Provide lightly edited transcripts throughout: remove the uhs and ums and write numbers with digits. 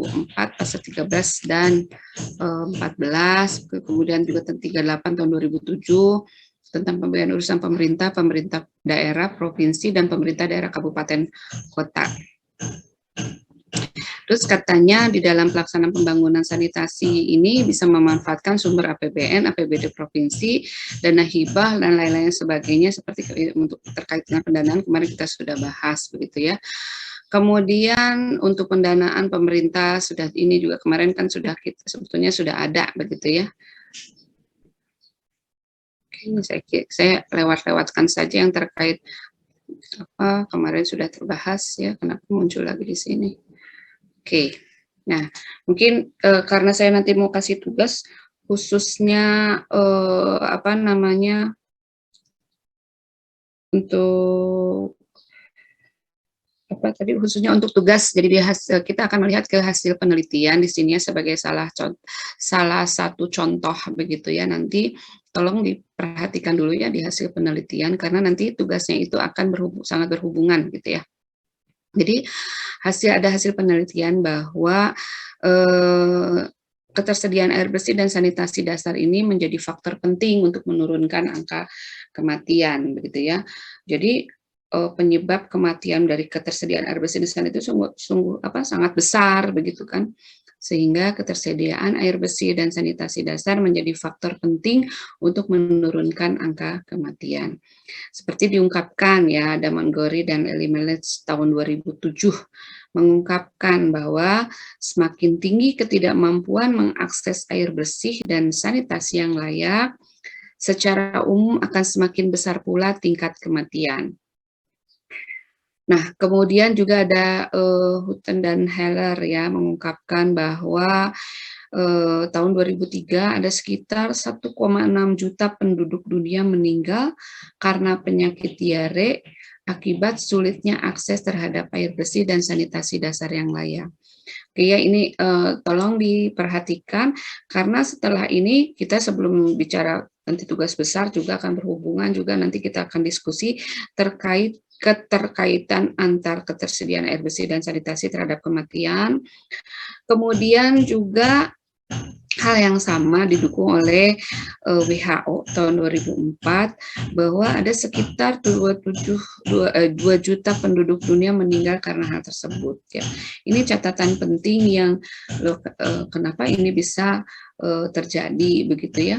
2004 pasal 13 dan 14, kemudian juga 38 tahun 2007 tentang pembagian urusan pemerintah daerah, provinsi, dan pemerintah daerah kabupaten kota. Terus katanya di dalam pelaksanaan pembangunan sanitasi ini bisa memanfaatkan sumber APBN, APBD provinsi, dana hibah, dan lain-lain sebagainya seperti untuk terkait dengan pendanaan kemarin kita sudah bahas begitu ya. Kemudian untuk pendanaan pemerintah sudah ini juga kemarin kan sudah kita sebetulnya sudah ada begitu ya. Oke, saya lewatkan saja yang terkait apa kemarin sudah terbahas ya, kenapa muncul lagi di sini. Oke, nah mungkin karena saya nanti mau kasih tugas khususnya apa namanya untuk apa tadi khususnya untuk tugas, jadi kita akan melihat ke hasil penelitian di sini ya sebagai salah satu contoh begitu ya. Nanti tolong diperhatikan dulu ya di hasil penelitian karena nanti tugasnya itu akan sangat berhubungan gitu ya. Jadi ada hasil penelitian bahwa ketersediaan air bersih dan sanitasi dasar ini menjadi faktor penting untuk menurunkan angka kematian begitu ya. Jadi penyebab kematian dari ketersediaan air bersih dan sanitasi itu sangat besar begitu kan. Sehingga ketersediaan air bersih dan sanitasi dasar menjadi faktor penting untuk menurunkan angka kematian. Seperti diungkapkan ya, Damangori dan Elimelech tahun 2007 mengungkapkan bahwa semakin tinggi ketidakmampuan mengakses air bersih dan sanitasi yang layak, secara umum akan semakin besar pula tingkat kematian. Nah, kemudian juga ada Hutton dan Heller ya mengungkapkan bahwa tahun 2003 ada sekitar 1,6 juta penduduk dunia meninggal karena penyakit diare akibat sulitnya akses terhadap air bersih dan sanitasi dasar yang layak. Oke ya, ini tolong diperhatikan karena setelah ini kita sebelum bicara nanti tugas besar juga akan berhubungan juga nanti kita akan diskusi terkait keterkaitan antar ketersediaan air bersih dan sanitasi terhadap kematian. Kemudian juga hal yang sama didukung oleh WHO tahun 2004 bahwa ada sekitar 2 juta penduduk dunia meninggal karena hal tersebut ya. Ini catatan penting yang kenapa ini bisa terjadi begitu ya.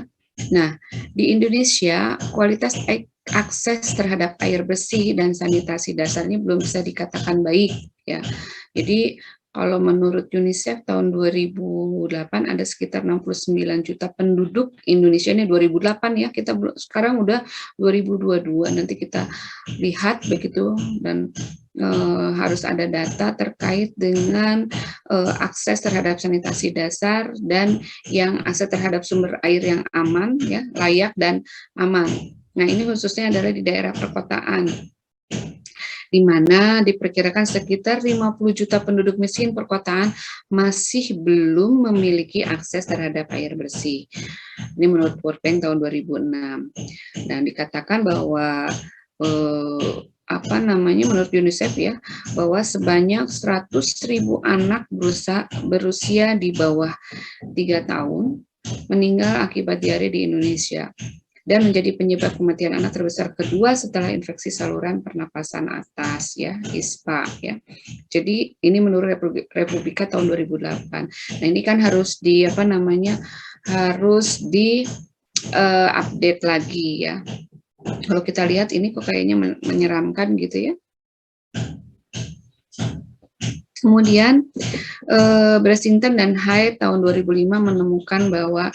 Nah, di Indonesia kualitas akses terhadap air bersih dan sanitasi dasarnya belum bisa dikatakan baik ya. Jadi kalau menurut UNICEF tahun 2008 ada sekitar 69 juta penduduk Indonesia, ini 2008 ya, kita sekarang udah 2022, nanti kita lihat begitu dan harus ada data terkait dengan akses terhadap sanitasi dasar dan yang akses terhadap sumber air yang aman ya, layak dan aman. Nah, ini khususnya adalah di daerah perkotaan, di mana diperkirakan sekitar 50 juta penduduk miskin perkotaan masih belum memiliki akses terhadap air bersih. Ini menurut World Bank tahun 2006. Dan dikatakan bahwa menurut UNICEF ya, bahwa sebanyak 100.000 anak berusia di bawah 3 tahun meninggal akibat diare di Indonesia dan menjadi penyebab kematian anak terbesar kedua setelah infeksi saluran pernapasan atas ya, ISPA ya. Jadi ini menurut Republika tahun 2008. Nah, ini kan harus update lagi ya. Kalau kita lihat ini kok kayaknya menyeramkan gitu ya. Kemudian Bressington dan Hyde tahun 2005 menemukan bahwa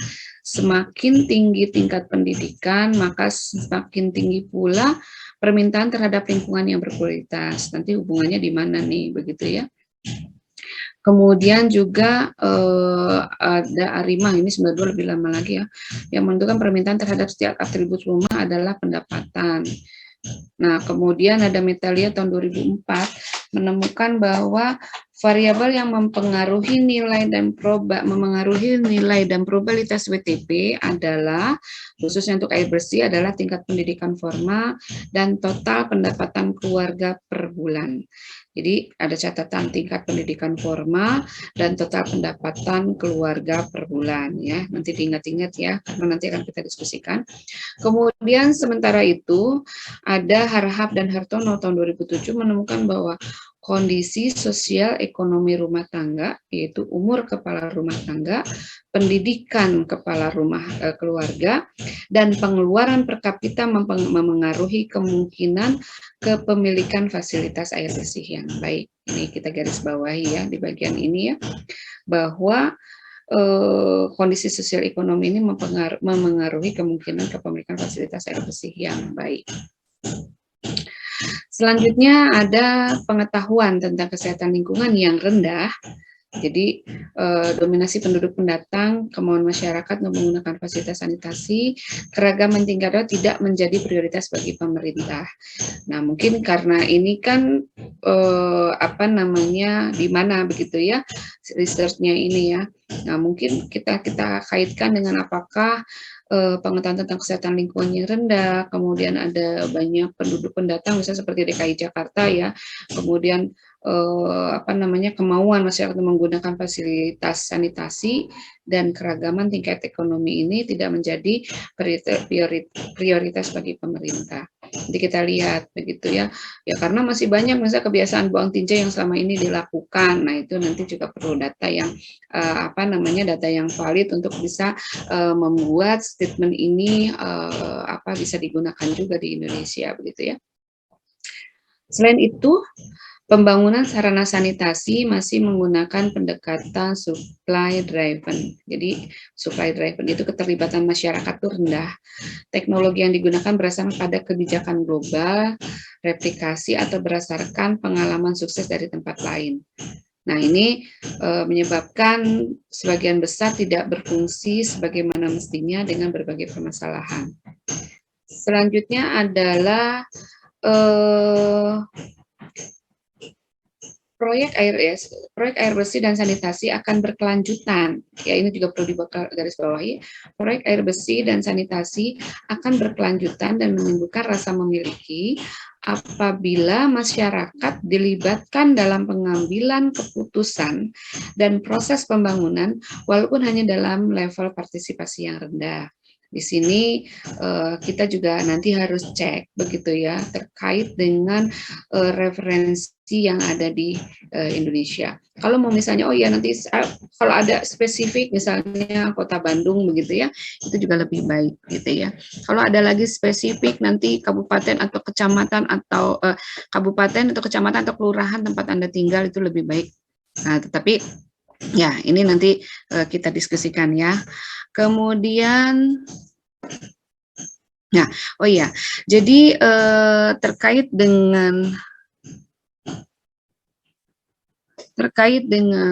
semakin tinggi tingkat pendidikan, maka semakin tinggi pula permintaan terhadap lingkungan yang berkualitas. Nanti hubungannya di mana nih, begitu ya. Kemudian juga ada Arimah, ini 92 lebih lama lagi ya, yang menentukan permintaan terhadap setiap atribut rumah adalah pendapatan. Nah, kemudian ada Metalia tahun 2004 menemukan bahwa variabel yang mempengaruhi nilai dan probabilitas WTP adalah, khususnya untuk air bersih, adalah tingkat pendidikan formal dan total pendapatan keluarga per bulan. Jadi ada catatan tingkat pendidikan formal dan total pendapatan keluarga per bulan ya. Nanti diingat-ingat ya, karena nanti akan kita diskusikan. Kemudian sementara itu ada Harhab dan Hartono tahun 2007 menemukan bahwa kondisi sosial ekonomi rumah tangga, yaitu umur kepala rumah tangga, pendidikan kepala rumah keluarga, dan pengeluaran per kapita memengaruhi kemungkinan kepemilikan fasilitas air bersih yang baik. Ini kita garis bawahi ya di bagian ini ya, bahwa kondisi sosial ekonomi ini memengaruhi kemungkinan kepemilikan fasilitas air bersih yang baik. Selanjutnya ada pengetahuan tentang kesehatan lingkungan yang rendah. Jadi dominasi penduduk pendatang, kemauan masyarakat untuk menggunakan fasilitas sanitasi, keragaman tingkat tidak menjadi prioritas bagi pemerintah. Nah, mungkin karena ini kan di mana begitu ya research-nya ini ya. Nah, mungkin kita kaitkan dengan apakah pengetahuan tentang kesehatan lingkungan yang rendah, kemudian ada banyak penduduk pendatang, misalnya seperti DKI Jakarta ya, kemudian kemauan masyarakat menggunakan fasilitas sanitasi dan keragaman tingkat ekonomi ini tidak menjadi prioritas bagi pemerintah. Nanti kita lihat begitu ya. Ya karena masih banyak misalnya kebiasaan buang tinja yang selama ini dilakukan. Nah, itu nanti juga perlu data yang data yang valid untuk bisa membuat statement ini bisa digunakan juga di Indonesia begitu ya. Selain itu, pembangunan sarana sanitasi masih menggunakan pendekatan supply driven. Jadi supply driven itu keterlibatan masyarakat itu rendah. Teknologi yang digunakan berdasarkan pada kebijakan global, replikasi atau berdasarkan pengalaman sukses dari tempat lain. Nah, ini menyebabkan sebagian besar tidak berfungsi sebagaimana mestinya dengan berbagai permasalahan. Selanjutnya adalah proyek air bersih dan sanitasi akan berkelanjutan. Ya, ini juga perlu garis bawahi. Proyek air bersih dan sanitasi akan berkelanjutan dan menimbulkan rasa memiliki apabila masyarakat dilibatkan dalam pengambilan keputusan dan proses pembangunan, walaupun hanya dalam level partisipasi yang rendah. Di sini kita juga nanti harus cek begitu ya terkait dengan referensi yang ada di Indonesia. Kalau mau misalnya nanti kalau ada spesifik misalnya Kota Bandung begitu ya, itu juga lebih baik gitu ya. Kalau ada lagi spesifik nanti kabupaten atau kecamatan atau kecamatan atau kelurahan tempat Anda tinggal itu lebih baik. Nah, tetapi ya ini nanti kita diskusikan ya. Kemudian, jadi terkait dengan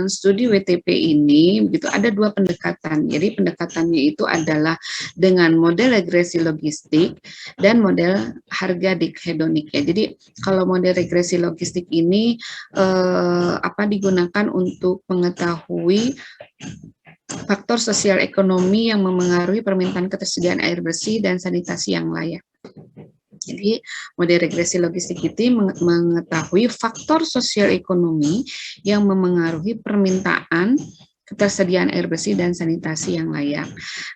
studi WTP ini, begitu ada dua pendekatan. Jadi pendekatannya itu adalah dengan model regresi logistik dan model harga hedonik ya. Jadi kalau model regresi logistik ini digunakan untuk mengetahui faktor sosial ekonomi yang memengaruhi permintaan ketersediaan air bersih dan sanitasi yang layak. Jadi, model regresi logistik itu mengetahui faktor sosial ekonomi yang memengaruhi permintaan ketersediaan air bersih dan sanitasi yang layak.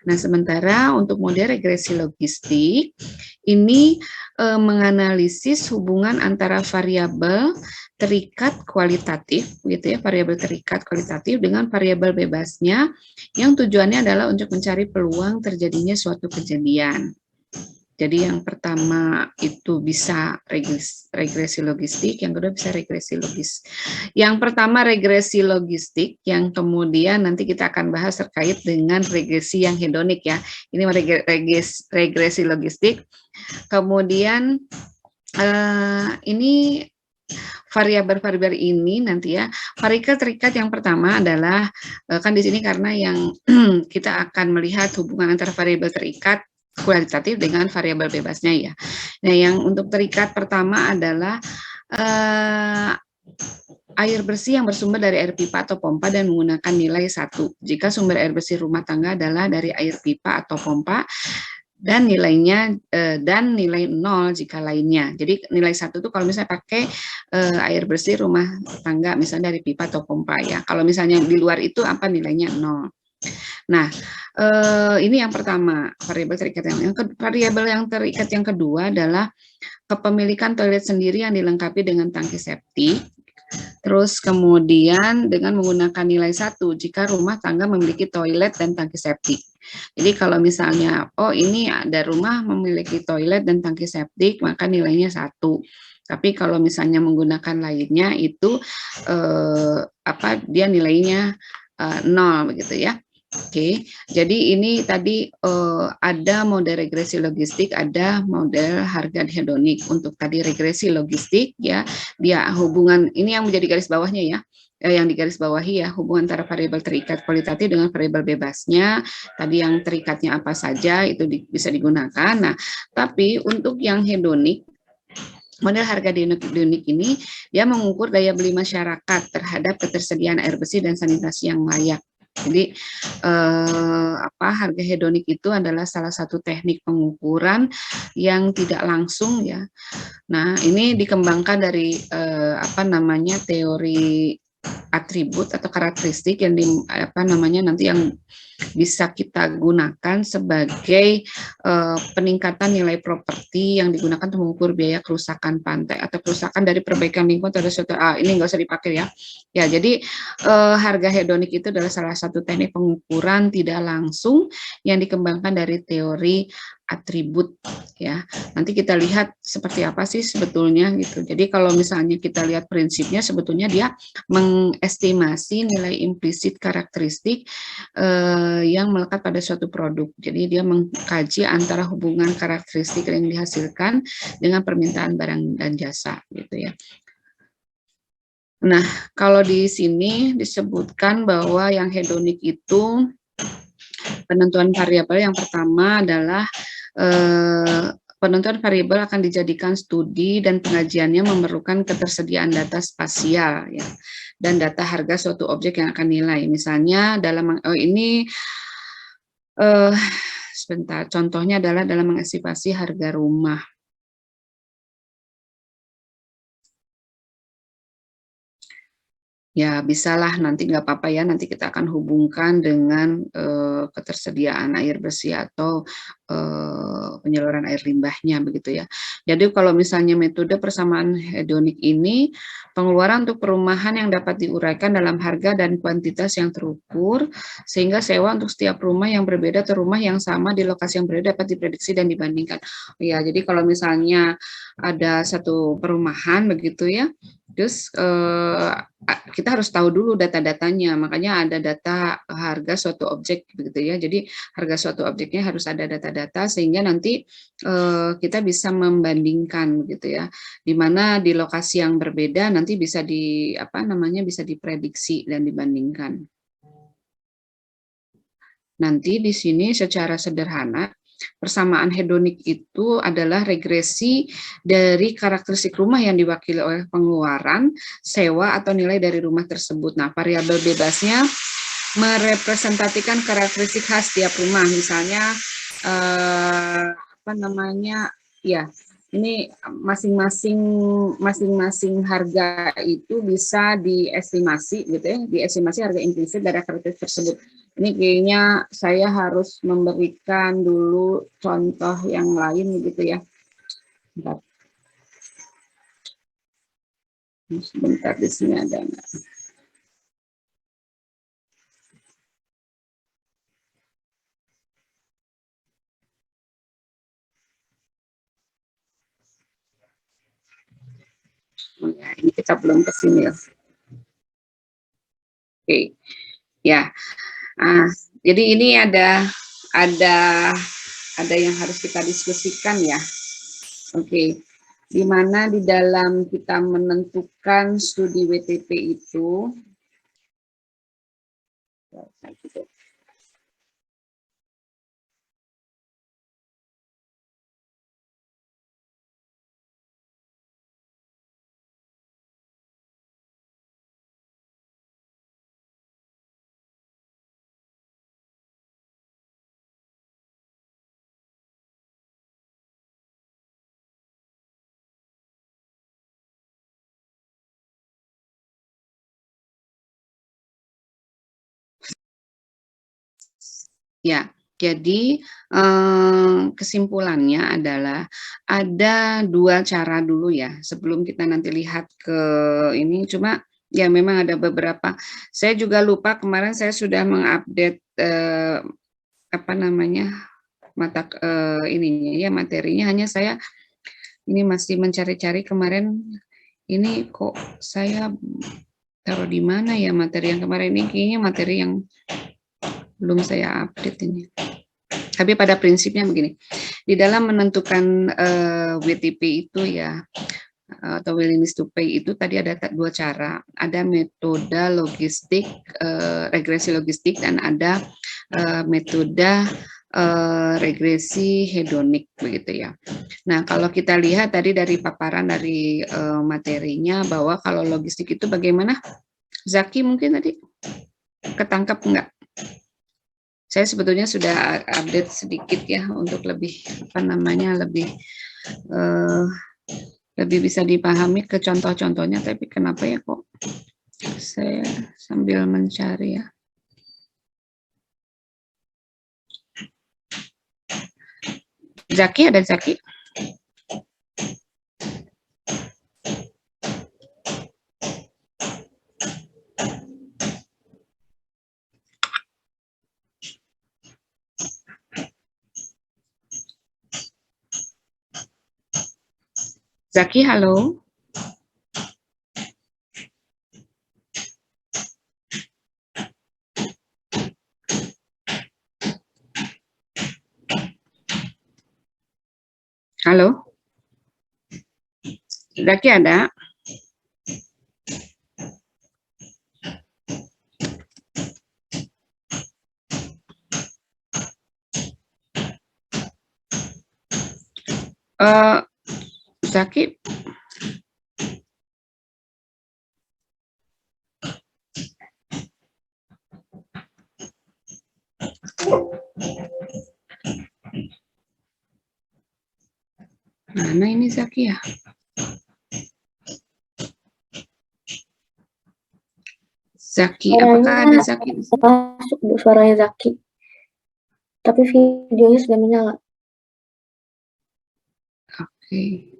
Nah, sementara untuk model regresi logistik ini menganalisis hubungan antara variabel terikat kualitatif, gitu ya, variabel terikat kualitatif dengan variabel bebasnya, yang tujuannya adalah untuk mencari peluang terjadinya suatu kejadian. Jadi yang pertama itu bisa regresi logistik, yang kedua bisa regresi logis. Yang pertama regresi logistik, yang kemudian nanti kita akan bahas terkait dengan regresi yang hedonik ya. Ini regresi logistik. Kemudian ini variabel-variabel ini nanti ya, variabel terikat yang pertama adalah kan di sini karena yang kita akan melihat hubungan antara variabel terikat kualitatif dengan variabel bebasnya ya. Nah, yang untuk terikat pertama adalah air bersih yang bersumber dari air pipa atau pompa dan menggunakan nilai 1. Jika sumber air bersih rumah tangga adalah dari air pipa atau pompa dan nilainya dan nilai 0 jika lainnya. Jadi nilai 1 itu kalau misalnya pakai air bersih rumah tangga misalnya dari pipa atau pompa ya. Kalau misalnya di luar itu apa nilainya 0. Nah, ini yang pertama, variabel terikat variabel yang terikat yang kedua adalah kepemilikan toilet sendiri yang dilengkapi dengan tangki septik. Terus kemudian dengan menggunakan nilai 1 jika rumah tangga memiliki toilet dan tangki septik. Jadi kalau misalnya, oh ini ada rumah memiliki toilet dan tangki septik, maka nilainya 1. Tapi kalau misalnya menggunakan lainnya itu dia nilainya 0 begitu ya. Oke, jadi ini tadi ada model regresi logistik, ada model harga hedonik. Untuk tadi regresi logistik ya, dia hubungan ini yang menjadi garis bawahnya ya, yang digaris bawahi ya, hubungan antara variabel terikat kualitatif dengan variabel bebasnya. Tadi yang terikatnya apa saja itu bisa digunakan. Nah, tapi untuk yang hedonik, model harga hedonik ini dia mengukur daya beli masyarakat terhadap ketersediaan air bersih dan sanitasi yang layak. Jadi harga hedonik itu adalah salah satu teknik pengukuran yang tidak langsung ya. Nah, ini dikembangkan dari teori atribut atau karakteristik yang nanti yang bisa kita gunakan sebagai peningkatan nilai properti yang digunakan untuk mengukur biaya kerusakan pantai atau kerusakan dari perbaikan lingkungan terhadap suatu ini nggak usah dipakai ya. Ya, jadi harga hedonik itu adalah salah satu teknik pengukuran tidak langsung yang dikembangkan dari teori atribut ya. Nanti kita lihat seperti apa sih sebetulnya gitu. Jadi kalau misalnya kita lihat prinsipnya sebetulnya dia mengestimasi nilai implisit karakteristik yang melekat pada suatu produk. Jadi dia mengkaji antara hubungan karakteristik yang dihasilkan dengan permintaan barang dan jasa gitu ya. Nah, kalau di sini disebutkan bahwa yang hedonik itu penentuan variabel yang pertama adalah penentuan variabel akan dijadikan studi dan pengajiannya memerlukan ketersediaan data spasial ya dan data harga suatu objek yang akan nilai. Misalnya dalam ini sebentar, contohnya adalah dalam mengestimasi harga rumah. Ya, bisalah nanti nggak apa-apa ya, nanti kita akan hubungkan dengan ketersediaan air bersih atau penyaluran air limbahnya begitu ya. Jadi kalau misalnya metode persamaan hedonik ini, pengeluaran untuk perumahan yang dapat diuraikan dalam harga dan kuantitas yang terukur, sehingga sewa untuk setiap rumah yang berbeda atau rumah yang sama di lokasi yang berbeda dapat diprediksi dan dibandingkan. Ya, jadi kalau misalnya ada satu perumahan begitu ya, terus kita harus tahu dulu data-datanya, makanya ada data harga suatu objek begitu ya. Jadi harga suatu objeknya harus ada data-data sehingga nanti kita bisa membandingkan begitu ya. Di mana di lokasi yang berbeda nanti bisa bisa diprediksi dan dibandingkan. Nanti di sini secara sederhana persamaan hedonik itu adalah regresi dari karakteristik rumah yang diwakili oleh pengeluaran, sewa, atau nilai dari rumah tersebut. Nah, variabel bebasnya merepresentasikan karakteristik khas tiap rumah. Misalnya, ini masing-masing harga itu bisa diestimasi gitu ya, diestimasi harga implisit dari karakteristik tersebut. Ini kayaknya saya harus memberikan dulu contoh yang lain gitu ya. Sebentar di sini ada nggak? Ini kita belum ke sini ya. Oke, ya. Jadi ini ada yang harus kita diskusikan ya. Oke, di mana di dalam kita menentukan studi WTP itu, Ya, jadi, kesimpulannya adalah ada 2 cara dulu ya, sebelum kita nanti lihat ke ini, cuma ya memang ada beberapa saya juga lupa kemarin saya sudah mengupdate, apa namanya, ininya ya, materinya, hanya saya ini masih mencari-cari kemarin, ini kok saya taruh di mana ya materi yang kemarin ini, kayaknya materi yang belum saya update ini. Tapi pada prinsipnya begini, di dalam menentukan, WTP itu ya, atau willingness to pay itu tadi ada 2 cara, ada metode logistik, regresi logistik dan ada, metode, regresi hedonik begitu ya. Nah, kalau kita lihat tadi dari paparan dari, materinya bahwa kalau logistik itu bagaimana? Zaki mungkin tadi ketangkap enggak? Saya sebetulnya sudah update sedikit ya untuk lebih, apa namanya, lebih bisa dipahami ke contoh-contohnya, tapi kenapa ya kok saya sambil mencari ya. Zaki, ada Zaki? Zaki, halo? Halo? Zaki ada? Zaki? Mana ini Zaki ya? Zaki, apakah ada Zaki? Masuk Bu suaranya Zaki. Tapi videonya sudah menyala. Oke,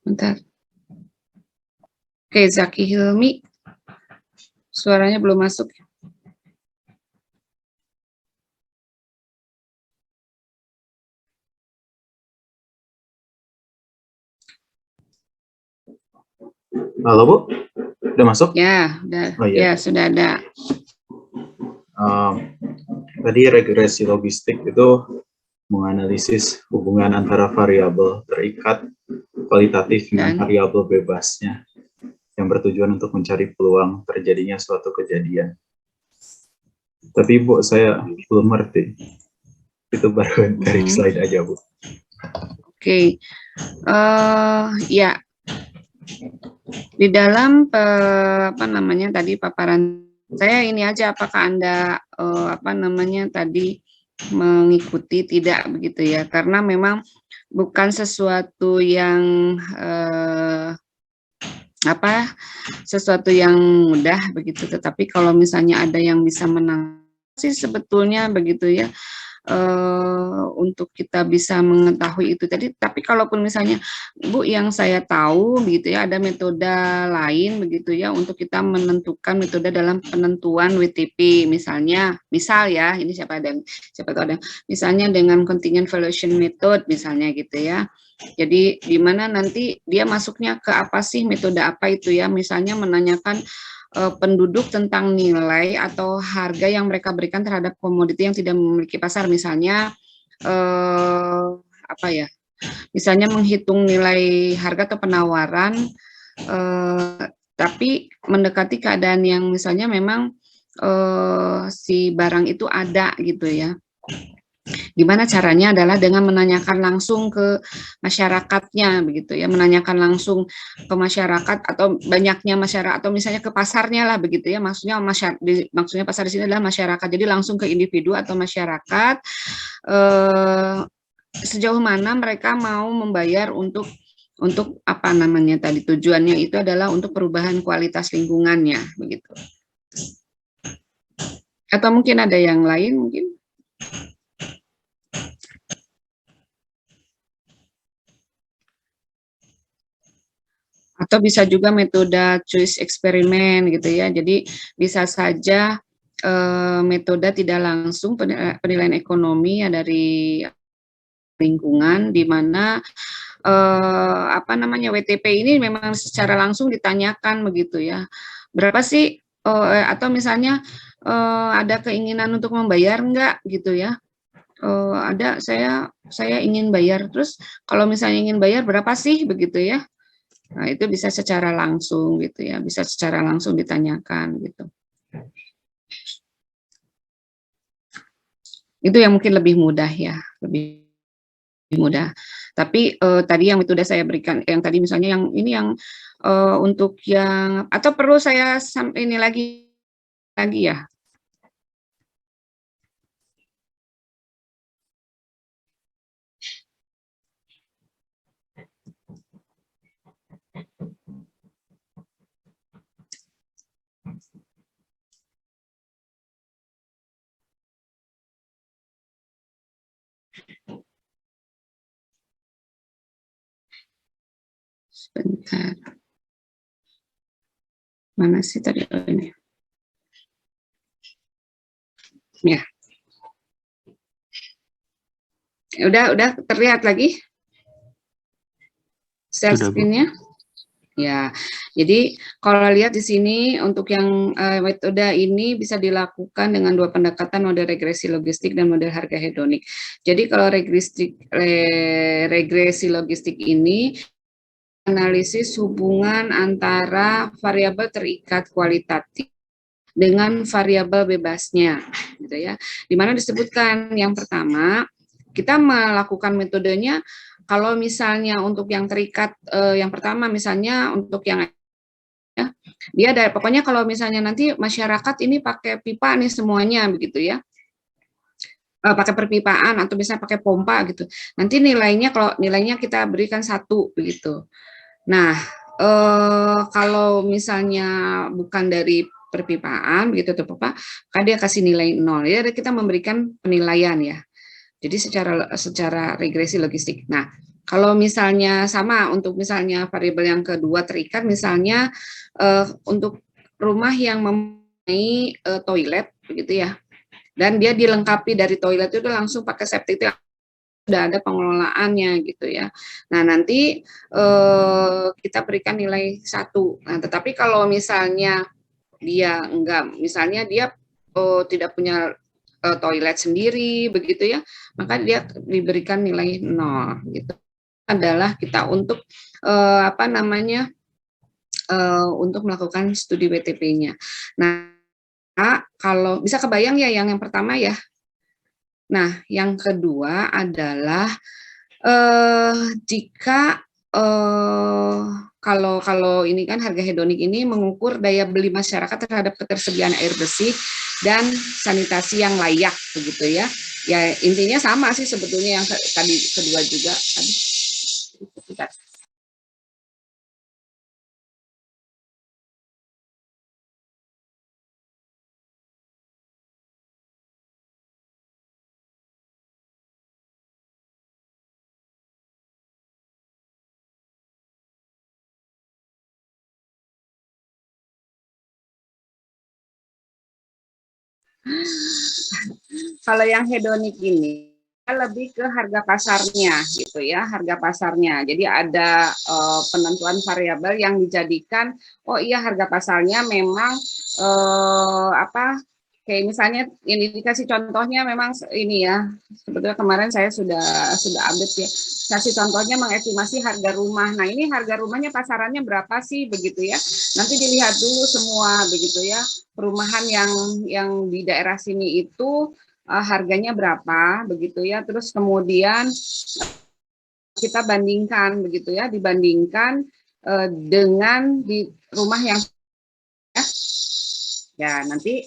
bentar. Oke, Zaki Hilmi, suaranya belum masuk. Halo Bu, udah masuk? Ya, udah. Oh, iya. Ya, sudah ada. Tadi regresi logistik itu menganalisis hubungan antara variabel terikat kualitatif dengan variabel bebasnya yang bertujuan untuk mencari peluang terjadinya suatu kejadian. Tapi Bu, saya belum ngerti. Itu baru dari slide aja Bu. Oke, ya. Di dalam apa namanya tadi paparan saya ini aja, apakah Anda apa namanya tadi mengikuti tidak begitu ya, karena memang bukan sesuatu yang apa sesuatu yang mudah begitu, tetapi kalau misalnya ada yang bisa menang sih sebetulnya begitu ya, untuk kita bisa mengetahui itu tadi. Tapi kalaupun misalnya Bu yang saya tahu begitu ya, ada metode lain begitu ya untuk kita menentukan metode dalam penentuan WTP, misalnya, misal ya, ini siapa tahu ada, misalnya dengan contingent valuation method misalnya gitu ya. Jadi di mana nanti dia masuknya ke apa sih, metode apa itu ya, misalnya menanyakan penduduk tentang nilai atau harga yang mereka berikan terhadap komoditi yang tidak memiliki pasar, misalnya apa ya, misalnya menghitung nilai harga atau penawaran, tapi mendekati keadaan yang misalnya memang si barang itu ada gitu ya. Gimana caranya adalah dengan menanyakan langsung ke masyarakatnya begitu ya, menanyakan langsung ke masyarakat atau banyaknya masyarakat atau misalnya ke pasarnya lah begitu ya, maksudnya maksudnya pasar di sini adalah masyarakat, jadi langsung ke individu atau masyarakat, sejauh mana mereka mau membayar untuk apa namanya tadi, tujuannya itu adalah untuk perubahan kualitas lingkungannya begitu. Atau mungkin ada yang lain mungkin? Atau bisa juga metode choice eksperimen gitu ya. Jadi bisa saja metode tidak langsung penilaian ekonomi ya dari lingkungan, di mana apa namanya, WTP ini memang secara langsung ditanyakan begitu ya. Berapa sih atau misalnya ada keinginan untuk membayar enggak gitu ya. Ada, saya ingin bayar, terus kalau misalnya ingin bayar berapa sih begitu ya. Nah, itu bisa secara langsung gitu ya, bisa secara langsung ditanyakan gitu. Itu yang mungkin lebih mudah ya, lebih mudah. Tapi tadi yang itu udah saya berikan, yang tadi misalnya yang ini yang untuk yang, atau perlu saya ini lagi ya. Sebentar. Mana sih tadi ini? Ya. Udah terlihat lagi share screen-nya? Ya, jadi kalau lihat di sini untuk yang metode ini bisa dilakukan dengan dua pendekatan, model regresi logistik dan model harga hedonik. Jadi kalau regresi logistik ini analisis hubungan antara variabel terikat kualitatif dengan variabel bebasnya, gitu ya. Di mana disebutkan yang pertama, kita melakukan metodenya kalau misalnya untuk yang terikat, yang pertama misalnya untuk yang ya, dia ada, pokoknya kalau misalnya nanti masyarakat ini pakai pipa nih semuanya begitu ya, pakai perpipaan atau bisa pakai pompa gitu. Nanti nilainya, kalau nilainya kita berikan 1 begitu. Nah, kalau misalnya bukan dari perpipaan begitu atau pompa, maka dia kasih nilai 0 ya, kita memberikan penilaian ya. Jadi secara regresi logistik. Nah, kalau misalnya sama untuk misalnya variabel yang kedua terikat, misalnya untuk rumah yang mempunyai toilet begitu ya, dan dia dilengkapi dari toilet itu langsung pakai septic tank, sudah ada pengelolaannya gitu ya. Nah, nanti kita berikan nilai 1. Nah, tetapi kalau misalnya dia enggak, misalnya dia tidak punya toilet sendiri begitu ya, maka dia diberikan nilai 0 gitu. Adalah kita untuk apa namanya, untuk melakukan studi WTP-nya. Nah, kalau bisa kebayang ya yang pertama ya. Nah, yang kedua adalah jika kalau ini kan harga hedonik ini mengukur daya beli masyarakat terhadap ketersediaan air bersih dan sanitasi yang layak begitu ya. Ya intinya sama sih sebetulnya yang tadi kedua juga tadi. Kalau yang hedonik ini lebih ke harga pasarnya gitu ya, harga pasarnya. Jadi ada penentuan variabel yang dijadikan, oh iya harga pasarnya memang apa, kayak misalnya ini dikasih contohnya memang ini ya, sebetulnya kemarin saya sudah update ya, kasih contohnya mengestimasi harga rumah. Nah ini harga rumahnya pasarannya berapa sih begitu ya, nanti dilihat dulu semua begitu ya, perumahan yang di daerah sini itu harganya berapa begitu ya, terus kemudian kita bandingkan begitu ya, dibandingkan dengan di rumah yang ya nanti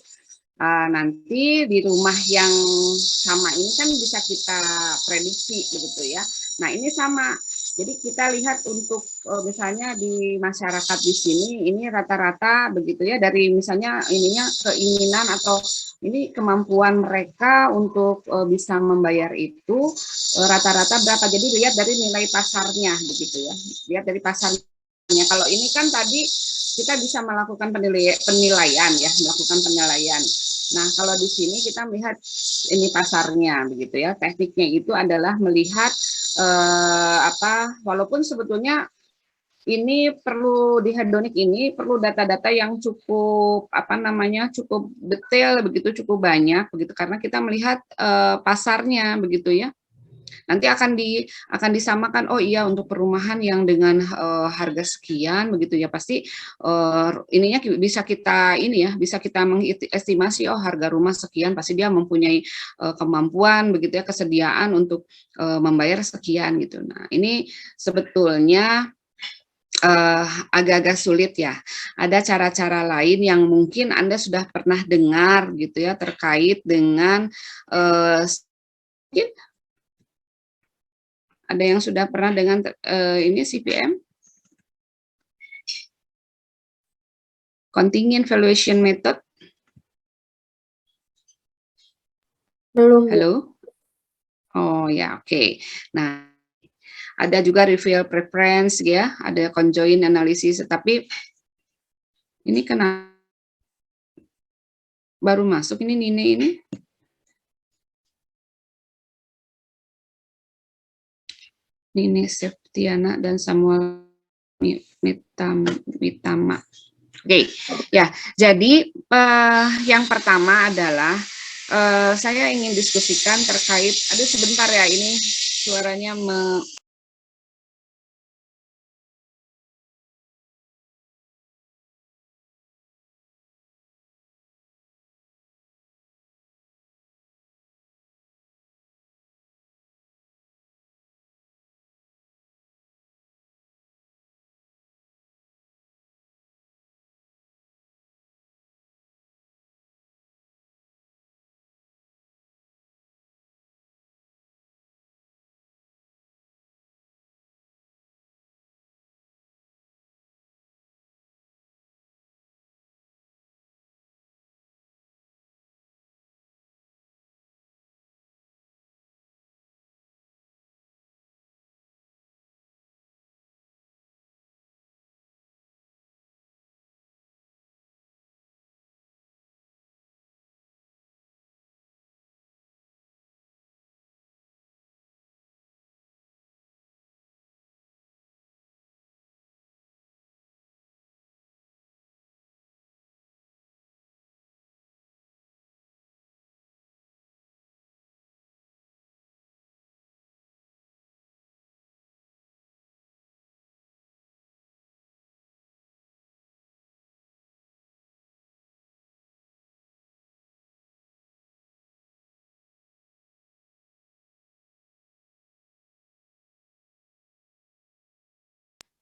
di rumah yang sama ini kan bisa kita prediksi begitu ya. Nah ini sama, jadi kita lihat untuk misalnya di masyarakat di sini ini rata-rata begitu ya, dari misalnya ininya keinginan atau ini kemampuan mereka untuk bisa membayar itu rata-rata berapa. Jadi lihat dari nilai pasarnya begitu ya, lihat dari pasar Kalau ini kan tadi kita bisa melakukan penilaian ya, melakukan penilaian. Nah, kalau di sini kita melihat ini pasarnya begitu ya. Tekniknya itu adalah melihat walaupun sebetulnya ini perlu di hedonic ini perlu data-data yang cukup cukup detail begitu, cukup banyak begitu, karena kita melihat pasarnya begitu ya. Nanti akan disamakan, oh iya untuk perumahan yang dengan harga sekian begitu ya, pasti ininya bisa kita mengestimasi, oh harga rumah sekian pasti dia mempunyai kemampuan begitu ya, kesediaan untuk membayar sekian gitu. Nah, ini sebetulnya agak-agak sulit ya. Ada cara-cara lain yang mungkin Anda sudah pernah dengar gitu ya, terkait dengan ada yang sudah pernah dengan ini CPM? Contingent Valuation Method? Belum. Halo? Oh ya, oke. Nah, ada juga reveal preference ya, ada conjoint analysis, tapi ini kenapa baru masuk ini Nini ini? Nini Septiana dan Samuel Mitama. Oke, ya. Jadi yang pertama adalah saya ingin diskusikan terkait. Aduh, sebentar ya, ini suaranya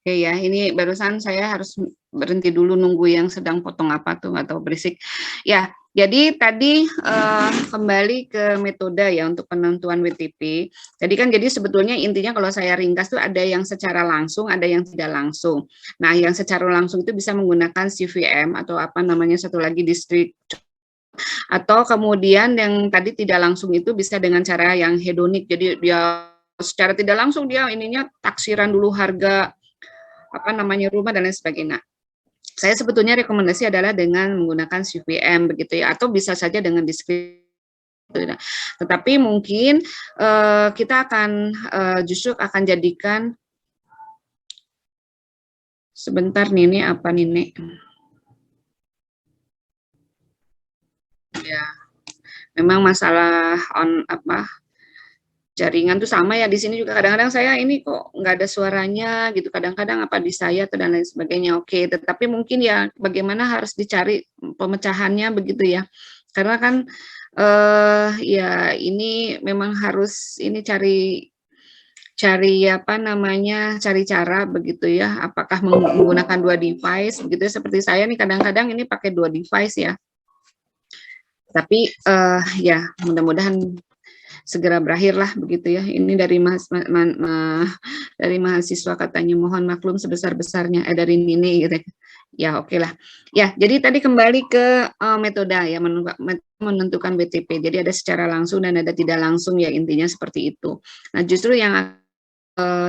Oke ya, ini barusan saya harus berhenti dulu nunggu yang sedang potong apa tuh atau berisik. Ya, jadi tadi kembali ke metode ya untuk penentuan WTP. Tadi kan jadi sebetulnya intinya kalau saya ringkas tuh ada yang secara langsung, ada yang tidak langsung. Nah, yang secara langsung itu bisa menggunakan CVM atau apa namanya satu lagi distrik, atau kemudian yang tadi tidak langsung itu bisa dengan cara yang hedonik. Jadi dia secara tidak langsung dia ininya taksiran dulu harga rumah dan lain sebagainya. Saya sebetulnya rekomendasi adalah dengan menggunakan CVM begitu ya, atau bisa saja dengan diskrit. Tetapi mungkin kita akan justru akan jadikan sebentar Nini apa Nini? Ya, memang masalah jaringan tuh sama ya, di sini juga kadang-kadang saya ini kok nggak ada suaranya gitu, kadang-kadang apa di saya atau dan lain sebagainya. Oke, tetapi mungkin ya bagaimana harus dicari pemecahannya begitu ya, karena kan ya ini memang harus ini cari cari cara begitu ya, apakah menggunakan dua device begitu ya, seperti saya nih kadang-kadang ini pakai dua device ya, tapi ya mudah-mudahan segera berakhirlah begitu ya. Ini dari dari mahasiswa katanya mohon maklum sebesar-besarnya dari Nini gitu. Ya oke lah. Ya, jadi tadi kembali ke metode ya menentukan BTP. Jadi ada secara langsung dan ada tidak langsung ya, intinya seperti itu. Nah, justru yang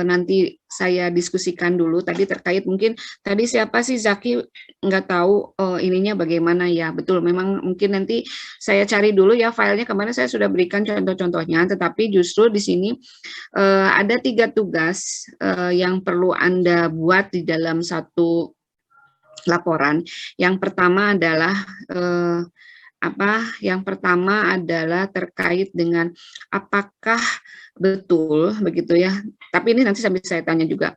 nanti saya diskusikan dulu tadi terkait mungkin tadi siapa sih Zaki nggak tahu ininya bagaimana ya, betul memang mungkin nanti saya cari dulu ya filenya, kemarin saya sudah berikan contoh-contohnya, tetapi justru di sini ada 3 tugas yang perlu Anda buat di dalam satu laporan. Yang pertama adalah yang pertama adalah terkait dengan apakah betul begitu ya, tapi ini nanti sambil saya tanya juga,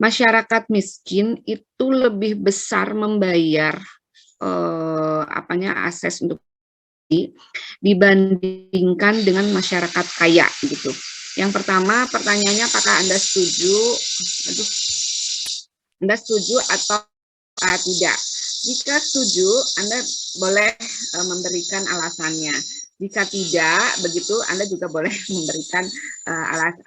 masyarakat miskin itu lebih besar membayar akses untuk dibandingkan dengan masyarakat kaya gitu. Yang pertama pertanyaannya, apakah Anda setuju? Anda setuju atau tidak? Jika setuju, Anda boleh memberikan alasannya. Jika tidak, begitu Anda juga boleh memberikan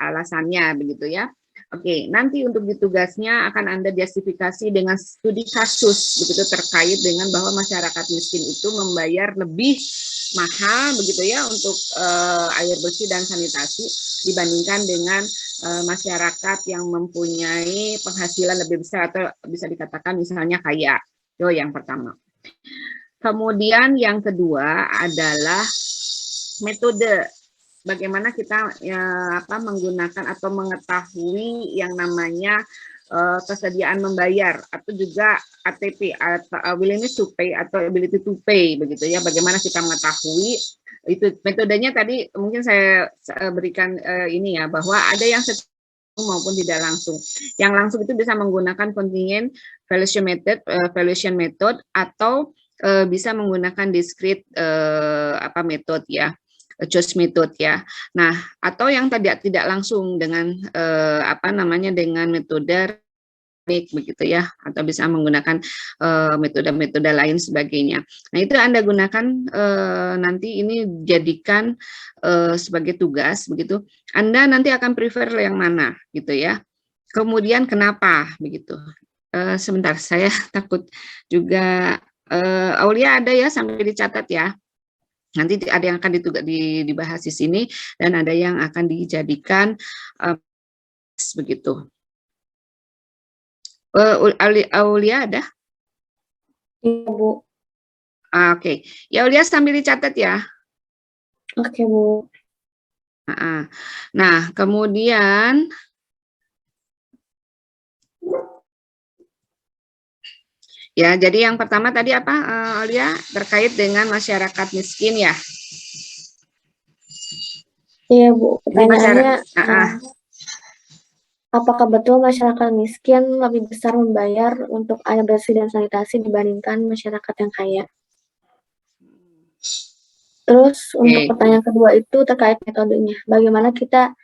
alasannya, begitu ya. Oke, nanti untuk di tugasnya akan Anda justifikasi dengan studi kasus, begitu terkait dengan bahwa masyarakat miskin itu membayar lebih mahal, begitu ya, untuk air bersih dan sanitasi dibandingkan dengan masyarakat yang mempunyai penghasilan lebih besar atau bisa dikatakan misalnya kaya. Itu yang pertama. Kemudian yang kedua adalah metode bagaimana kita menggunakan atau mengetahui yang namanya kesediaan membayar atau juga ATP atau willingness to pay atau ability to pay, begitu ya. Bagaimana kita mengetahui itu, metodenya tadi mungkin saya berikan ini ya, bahwa ada yang maupun tidak langsung. Yang langsung itu bisa menggunakan contingent valuation method atau bisa menggunakan discrete method ya, choice method ya. Nah, atau yang tidak langsung dengan dengan metode begitu ya, atau bisa menggunakan metode-metode lain sebagainya. Nah, itu Anda gunakan nanti ini jadikan sebagai tugas begitu. Anda nanti akan prefer yang mana gitu ya. Kemudian kenapa begitu. Sebentar, saya takut juga Aulia ada ya, sampai dicatat ya. Nanti ada yang akan dibahas di sini dan ada yang akan dijadikan begitu. Aulia ada? Iya, Bu. Oke. Ya, Aulia sambil dicatat ya. Oke, Bu. Nah, kemudian ya, jadi yang pertama tadi apa, Aulia, terkait dengan masyarakat miskin ya? Iya, Bu. Pertanyaannya, apakah betul masyarakat miskin lebih besar membayar untuk air bersih dan sanitasi dibandingkan masyarakat yang kaya? Terus untuk pertanyaan kedua itu terkait metodenya. Bagaimana kita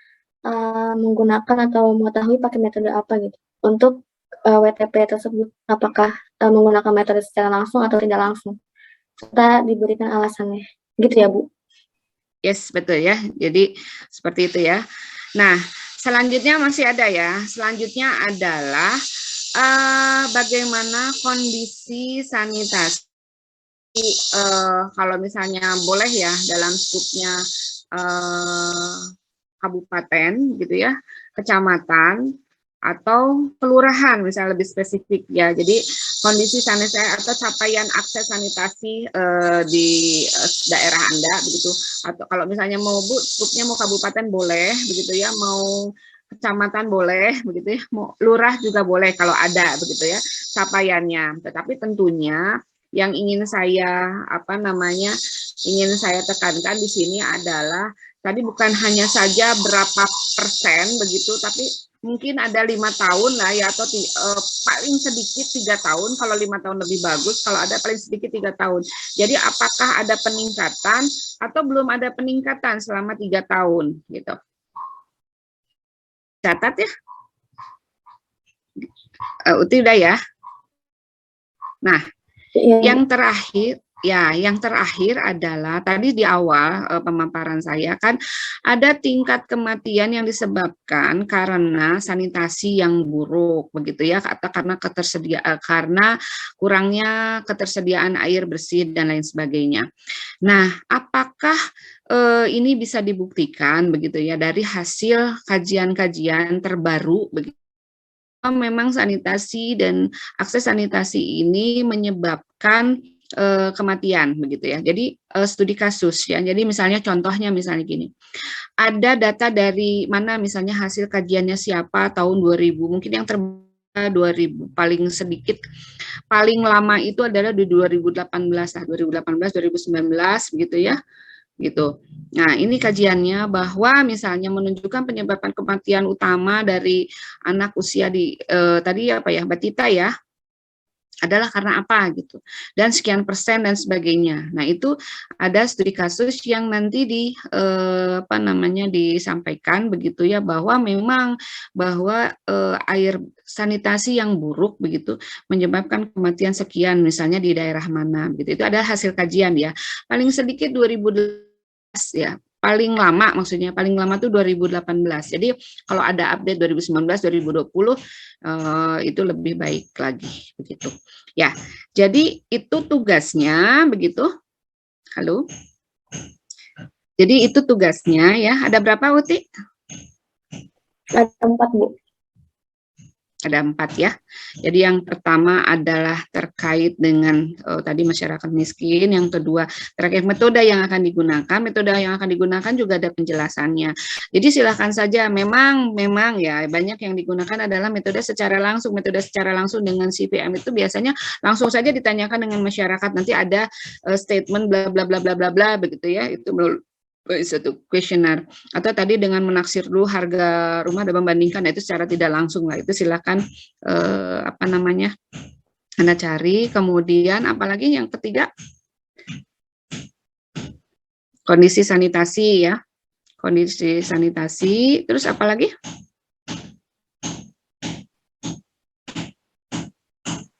menggunakan atau mengetahui pakai metode apa gitu untuk WTP tersebut? Apakah menggunakan metode secara langsung atau tidak langsung? Serta diberikan alasannya. Gitu ya, Bu? Yes, betul ya. Jadi seperti itu ya. Nah, selanjutnya masih ada ya. Selanjutnya adalah bagaimana kondisi sanitasi. Kalau misalnya boleh ya dalam skupnya kabupaten gitu ya, kecamatan atau kelurahan misalnya lebih spesifik ya. Jadi kondisi sanitasi atau capaian akses sanitasi di daerah Anda begitu. Atau kalau misalnya mau skupnya mau kabupaten boleh begitu ya, mau kecamatan boleh begitu ya, mau lurah juga boleh kalau ada begitu ya capaiannya. Tetapi tentunya yang ingin saya ingin saya tekankan di sini adalah tadi bukan hanya saja berapa persen begitu, tapi mungkin ada 5 tahun lah ya, atau paling sedikit 3 tahun, kalau 5 tahun lebih bagus, kalau ada paling sedikit 3 tahun. Jadi apakah ada peningkatan atau belum ada peningkatan selama 3 tahun gitu. Catat ya. Uti udah ya. Nah, yang terakhir Ya, yang terakhir adalah tadi di awal pemaparan saya kan ada tingkat kematian yang disebabkan karena sanitasi yang buruk begitu ya, atau karena kurangnya ketersediaan air bersih dan lain sebagainya. Nah, apakah ini bisa dibuktikan begitu ya dari hasil kajian-kajian terbaru begitu? Memang sanitasi dan akses sanitasi ini menyebabkan kematian begitu ya. Jadi studi kasus ya. Jadi misalnya contohnya misalnya gini. Ada data dari mana misalnya hasil kajiannya siapa tahun 2000, mungkin yang terbaru 2000, paling sedikit paling lama itu adalah di 2018 lah, 2018 2019 begitu ya. Gitu. Nah, ini kajiannya bahwa misalnya menunjukkan penyebab kematian utama dari anak usia di tadi apa ya, batita ya, adalah karena apa gitu, dan sekian persen dan sebagainya. Nah, itu ada studi kasus yang nanti disampaikan begitu ya, bahwa memang bahwa air sanitasi yang buruk begitu menyebabkan kematian sekian misalnya di daerah mana gitu. Itu ada hasil kajian ya. Paling sedikit 2012 ya. Paling lama maksudnya paling lama tuh 2018. Jadi kalau ada update 2019 2020 itu lebih baik lagi begitu. Ya. Jadi itu tugasnya begitu. Halo. Jadi itu tugasnya ya. Ada berapa Uti? Ada 4, Bu. Ada 4 ya. Jadi yang pertama adalah terkait dengan tadi masyarakat miskin, yang kedua terkait metode yang akan digunakan. Metode yang akan digunakan juga ada penjelasannya. Jadi silakan saja, memang ya banyak yang digunakan adalah metode secara langsung. Metode secara langsung dengan CPM itu biasanya langsung saja ditanyakan dengan masyarakat, nanti ada statement bla bla bla bla bla bla begitu ya. Itu satu kuesioner, atau tadi dengan menaksir dulu harga rumah dan membandingkan, itu secara tidak langsung lah, itu silakan Anda cari. Kemudian apalagi yang ketiga, kondisi sanitasi ya, kondisi sanitasi, terus apalagi?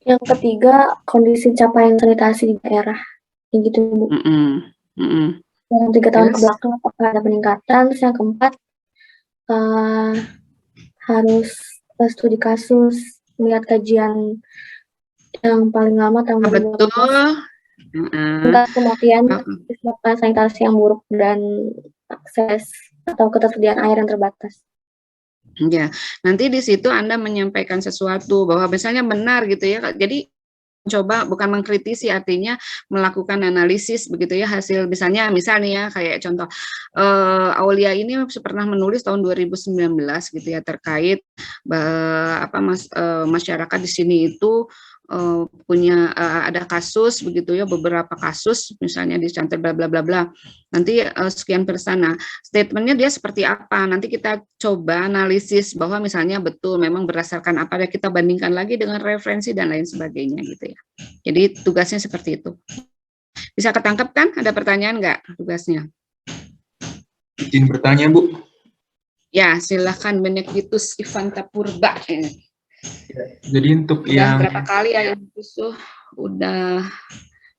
Yang ketiga, kondisi capaian sanitasi di daerah, kayak gitu, Bu. Dalam 3 tahun ke belakang apakah ada peningkatan. Terus yang keempat, harus studi kasus, melihat kajian yang paling lama tahun 2018. Betul. Tingkat kematian disebabkan sanitasi yang buruk dan akses atau ketersediaan air yang terbatas. Ya, nanti di situ Anda menyampaikan sesuatu bahwa misalnya benar gitu ya. Jadi coba bukan mengkritisi, artinya melakukan analisis begitu ya, hasil misalnya ya kayak contoh Aulia ini pernah menulis tahun 2019 gitu ya, terkait masyarakat di sini itu punya ada kasus begitu ya, beberapa kasus misalnya dicantum bla bla bla bla, nanti sekian persen. Nah, statementnya dia seperti apa, nanti kita coba analisis bahwa misalnya betul memang berdasarkan apa, ya kita bandingkan lagi dengan referensi dan lain sebagainya gitu ya. Jadi tugasnya seperti itu. Bisa ketangkep kan? Ada pertanyaan nggak tugasnya? Izin bertanya, Bu. Ya, silakan Benedictus Ivanta Purba. Jadi untuk udah berapa kali ya itu? Udah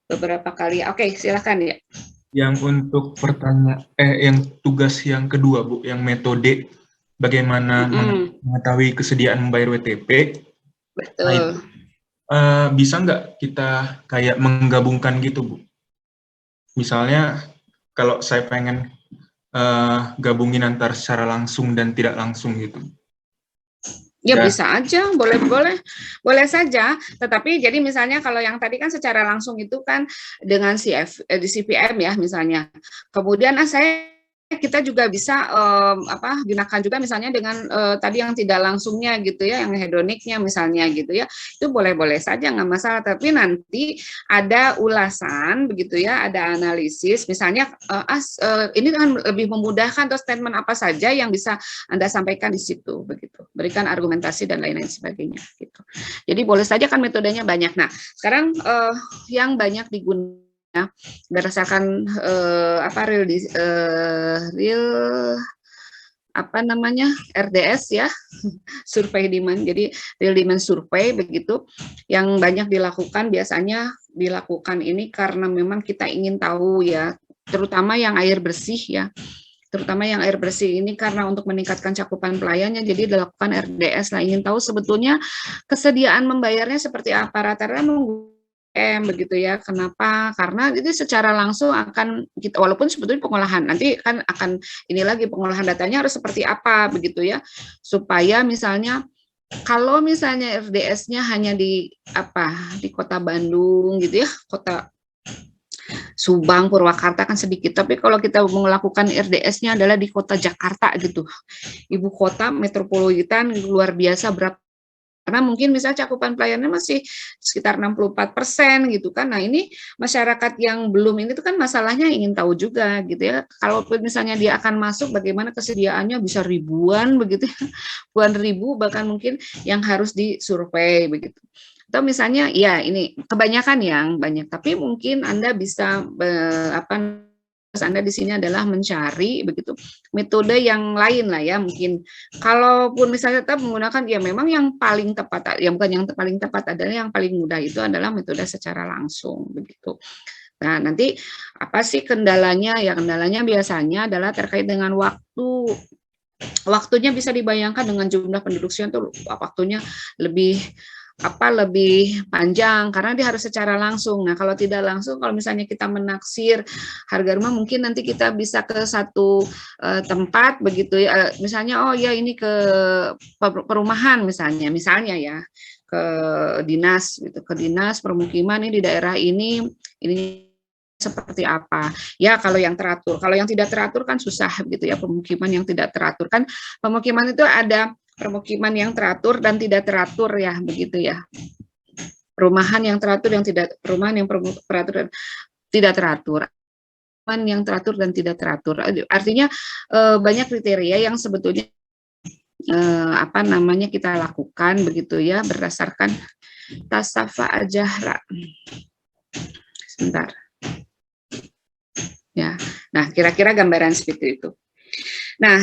beberapa kali. Oke, silakan ya. Yang untuk yang tugas yang kedua, Bu, yang metode bagaimana mengetahui kesediaan membayar WTP. Betul. Nah, bisa nggak kita kayak menggabungkan gitu, Bu? Misalnya kalau saya pengen gabungin antar secara langsung dan tidak langsung gitu. Ya bisa aja, boleh saja. Tetapi jadi misalnya kalau yang tadi kan secara langsung itu kan dengan di CPM ya misalnya. Kemudian kita juga bisa gunakan juga misalnya dengan tadi yang tidak langsungnya gitu ya, yang hedoniknya misalnya gitu ya. Itu boleh-boleh saja, nggak masalah. Tapi nanti ada ulasan begitu ya, ada analisis. Misalnya ini kan lebih memudahkan, atau statement apa saja yang bisa Anda sampaikan di situ begitu. Berikan argumentasi dan lain-lain sebagainya gitu. Jadi boleh saja kan metodenya banyak. Nah, sekarang yang banyak digunakan berdasarkan real apa namanya RDS ya, survei demand. Jadi real demand survei begitu yang banyak dilakukan, biasanya dilakukan ini karena memang kita ingin tahu ya, terutama yang air bersih ya. Terutama yang air bersih ini karena untuk meningkatkan cakupan pelayannya, jadi dilakukan RDS lah, ingin tahu sebetulnya kesediaan membayarnya seperti apa, rata-rata begitu ya. Kenapa? Karena itu secara langsung akan kita, walaupun sebetulnya pengolahan nanti kan akan ini lagi, pengolahan datanya harus seperti apa begitu ya, supaya misalnya kalau misalnya RDS-nya hanya di di Kota Bandung gitu ya, Kota Subang, Purwakarta kan sedikit, tapi kalau kita melakukan RDS-nya adalah di Kota Jakarta gitu, ibu kota metropolitan luar biasa, berapa, karena mungkin misalnya cakupan pelayanannya masih sekitar 64% gitu kan. Nah ini masyarakat yang belum ini tuh kan masalahnya ingin tahu juga gitu ya, kalaupun misalnya dia akan masuk bagaimana kesediaannya, bisa ribuan begitu ya, puluhan ribu bahkan mungkin yang harus disurvei begitu. Atau misalnya ya ini kebanyakan yang banyak, tapi mungkin Anda bisa Anda di sini adalah mencari begitu metode yang lain lah ya, mungkin kalaupun misalnya tetap menggunakan ya memang yang paling tepat, ya bukan yang paling tepat, adalah yang paling mudah itu adalah metode secara langsung begitu. Nah, nanti apa sih kendalanya? Ya kendalanya biasanya adalah terkait dengan waktu. Waktunya bisa dibayangkan dengan jumlah penduduk sekian tuh waktunya lebih lebih panjang karena dia harus secara langsung. Nah, kalau tidak langsung, kalau misalnya kita menaksir harga rumah, mungkin nanti kita bisa ke satu tempat begitu ya. Misalnya oh ya ini ke perumahan misalnya ya, ke dinas gitu, ke dinas permukiman ini di daerah ini seperti apa ya, kalau yang teratur. Kalau yang tidak teratur kan susah gitu ya, pemukiman yang tidak teratur kan, pemukiman itu ada permukiman yang teratur dan tidak teratur ya, begitu ya. Perumahan yang teratur, yang tidak, perumahan yang teratur dan tidak teratur. Perumahan yang teratur dan tidak teratur. Artinya banyak kriteria yang sebetulnya kita lakukan begitu ya, berdasarkan Tasafa Ajahra. Sebentar. Ya. Nah, kira-kira gambaran seperti itu. Nah,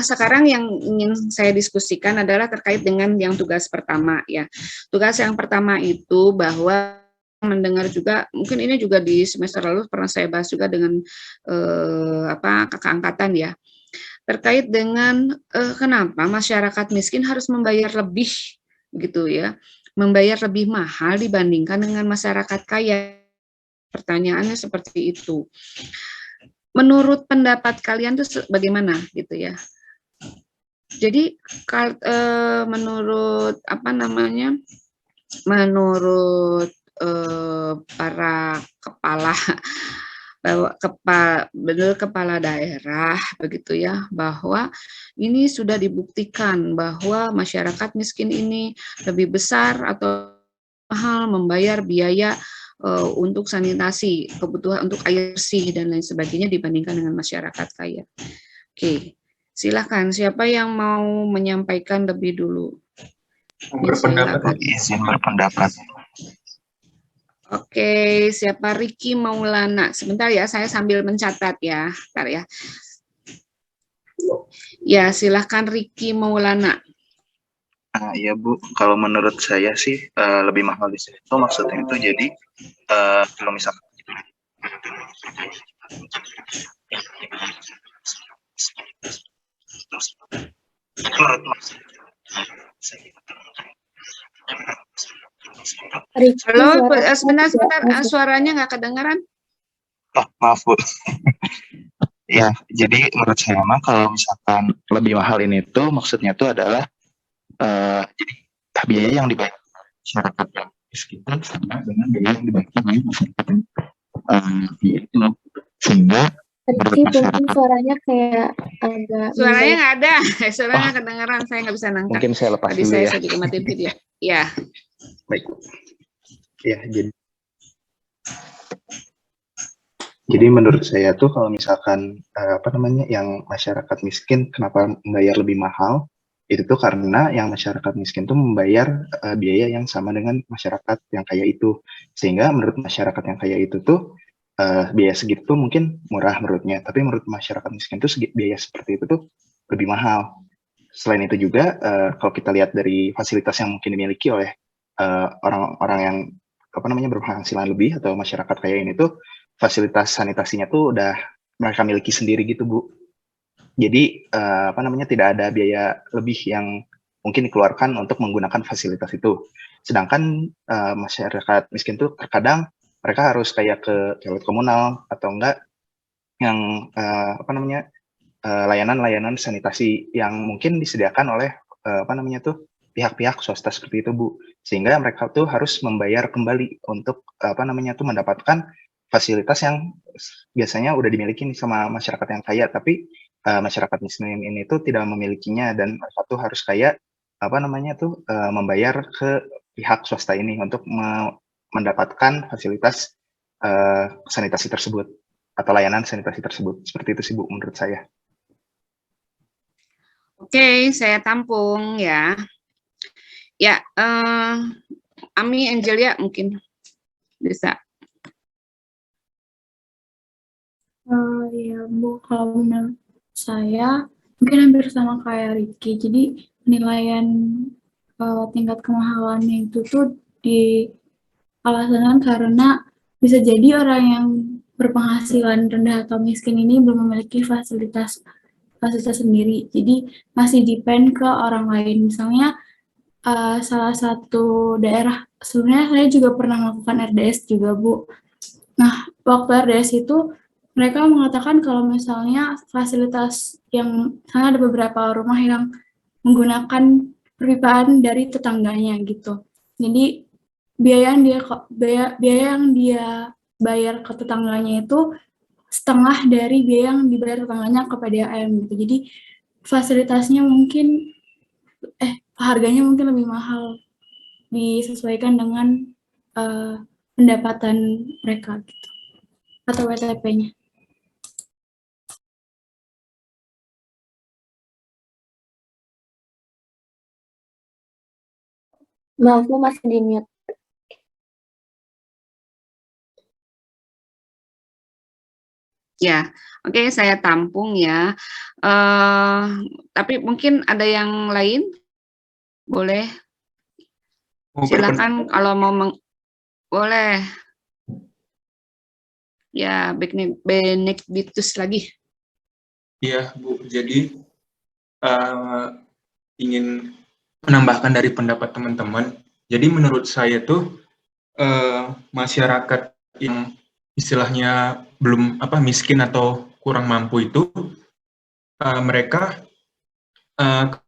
sekarang yang ingin saya diskusikan adalah terkait dengan yang tugas pertama ya. Tugas yang pertama itu bahwa mendengar juga, mungkin ini juga di semester lalu pernah saya bahas juga dengan kakak angkatan ya, terkait dengan kenapa masyarakat miskin harus membayar lebih gitu ya, membayar lebih mahal dibandingkan dengan masyarakat kaya. Pertanyaannya seperti itu. Menurut pendapat kalian tuh bagaimana gitu ya? Jadi menurut menurut para kepala daerah begitu ya, bahwa ini sudah dibuktikan bahwa masyarakat miskin ini lebih besar atau mahal membayar biaya untuk sanitasi, kebutuhan untuk air bersih dan lain sebagainya dibandingkan dengan masyarakat kaya. Oke, silakan siapa yang mau menyampaikan lebih dulu? Izin berpendapat. Oke, siapa? Ricky Maulana. Sebentar ya, saya sambil mencatat ya. Bentar ya. Ya, silakan Ricky Maulana. Ya Bu, kalau menurut saya sih lebih mahal di sini. Itu maksudnya itu jadi kalau misalkan halo, sebentar, suaranya nggak kedengaran. Oh, maaf Bu. Ya, jadi menurut saya mah kalau misalkan lebih mahal ini tuh maksudnya itu adalah jadi biaya yang dibayar masyarakat yang miskin sama dengan biaya yang dibayar masyarakat itu, sehingga suaranya kayak agak suaranya nggak ada, suaranya kedengaran, saya nggak bisa nangkap. Mungkin saya lepas tadi dulu saya ya. sedikit matiin video. Ya. Baik. Ya, jadi menurut saya tuh kalau misalkan yang masyarakat miskin kenapa membayar lebih mahal, itu tuh karena yang masyarakat miskin tuh membayar biaya yang sama dengan masyarakat yang kaya itu, sehingga menurut masyarakat yang kaya itu tuh biaya segitu tuh mungkin murah menurutnya, tapi menurut masyarakat miskin tuh biaya seperti itu tuh lebih mahal. Selain itu juga kalau kita lihat dari fasilitas yang mungkin dimiliki oleh orang-orang yang berpenghasilan lebih atau masyarakat kaya ini tuh, fasilitas sanitasinya tuh udah mereka miliki sendiri gitu, Bu. Jadi tidak ada biaya lebih yang mungkin dikeluarkan untuk menggunakan fasilitas itu. Sedangkan masyarakat miskin tuh terkadang mereka harus kayak ke toilet komunal atau enggak yang layanan-layanan sanitasi yang mungkin disediakan oleh pihak-pihak swasta seperti itu, Bu. Sehingga mereka tuh harus membayar kembali untuk mendapatkan fasilitas yang biasanya udah dimiliki nih sama masyarakat yang kaya, tapi masyarakat miskin ini tuh tidak memilikinya dan mereka tuh harus kayak membayar ke pihak swasta ini untuk mendapatkan fasilitas sanitasi tersebut atau layanan sanitasi tersebut. Seperti itu sih, Bu, menurut saya. Oke, saya tampung ya. Ya, Ami Angelia mungkin bisa. Ya Bu, kalau menurut saya mungkin hampir sama kayak Ricky. Jadi penilaian tingkat kemahalannya itu tuh alasankan karena bisa jadi orang yang berpenghasilan rendah atau miskin ini belum memiliki fasilitas sendiri. Jadi masih depend ke orang lain. Misalnya salah satu daerah, sebenarnya saya juga pernah melakukan RDS juga, Bu. Nah, waktu RDS itu mereka mengatakan kalau misalnya fasilitas yang sana ada beberapa rumah yang menggunakan perpipaan dari tetangganya gitu. Jadi biaya yang dia bayar ke tetangganya itu setengah dari biaya yang dibayar tetangganya ke PDAM gitu. Jadi fasilitasnya mungkin harganya mungkin lebih mahal disesuaikan dengan pendapatan mereka gitu atau WTP-nya. Maaf, Bu, masih di mute. Ya, oke, saya tampung ya. Tapi mungkin ada yang lain, boleh. Silakan kalau mau boleh. Ya, Benedictus lagi. Iya, Bu. Jadi ingin menambahkan dari pendapat teman-teman. Jadi menurut saya tuh masyarakat yang istilahnya belum miskin atau kurang mampu itu mereka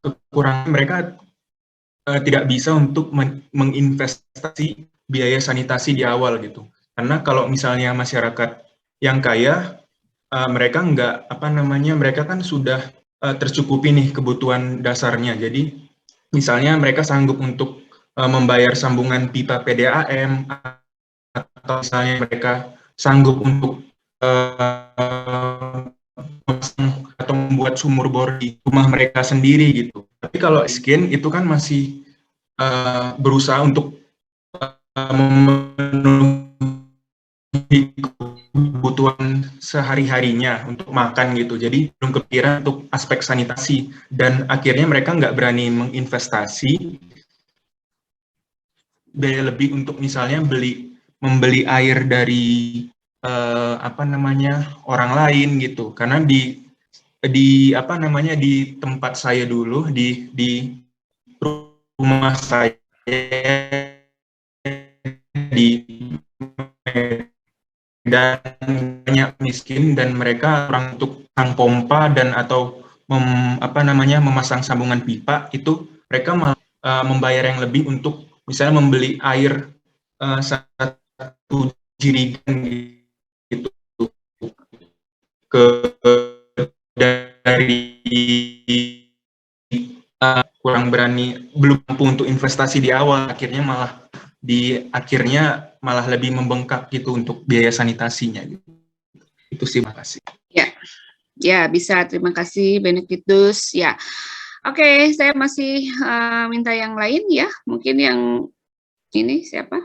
kekurangan mereka tidak bisa untuk menginvestasi biaya sanitasi di awal gitu. Karena kalau misalnya masyarakat yang kaya mereka mereka kan sudah tercukupi nih kebutuhan dasarnya. Jadi misalnya mereka sanggup untuk membayar sambungan pipa PDAM atau misalnya mereka sanggup untuk atau membuat sumur bor di rumah mereka sendiri gitu. Tapi kalau miskin itu kan masih berusaha untuk memenuhi kebutuhan sehari-harinya untuk makan gitu. Jadi belum kepikiran untuk aspek sanitasi dan akhirnya mereka nggak berani menginvestasi biaya lebih untuk misalnya membeli air dari orang lain gitu. Karena di tempat saya dulu di rumah saya di dan banyak miskin dan mereka orang untuk tang pompa dan atau memasang sambungan pipa itu mereka membayar yang lebih untuk misalnya membeli air 1 jirigen gitu ke dari kurang berani, belum mampu untuk investasi di awal, akhirnya malah lebih membengkak gitu untuk biaya sanitasinya gitu. Itu sih, makasih. Ya, bisa. Terima kasih Benedictus. Ya, oke, saya masih minta yang lain ya. Mungkin yang ini siapa?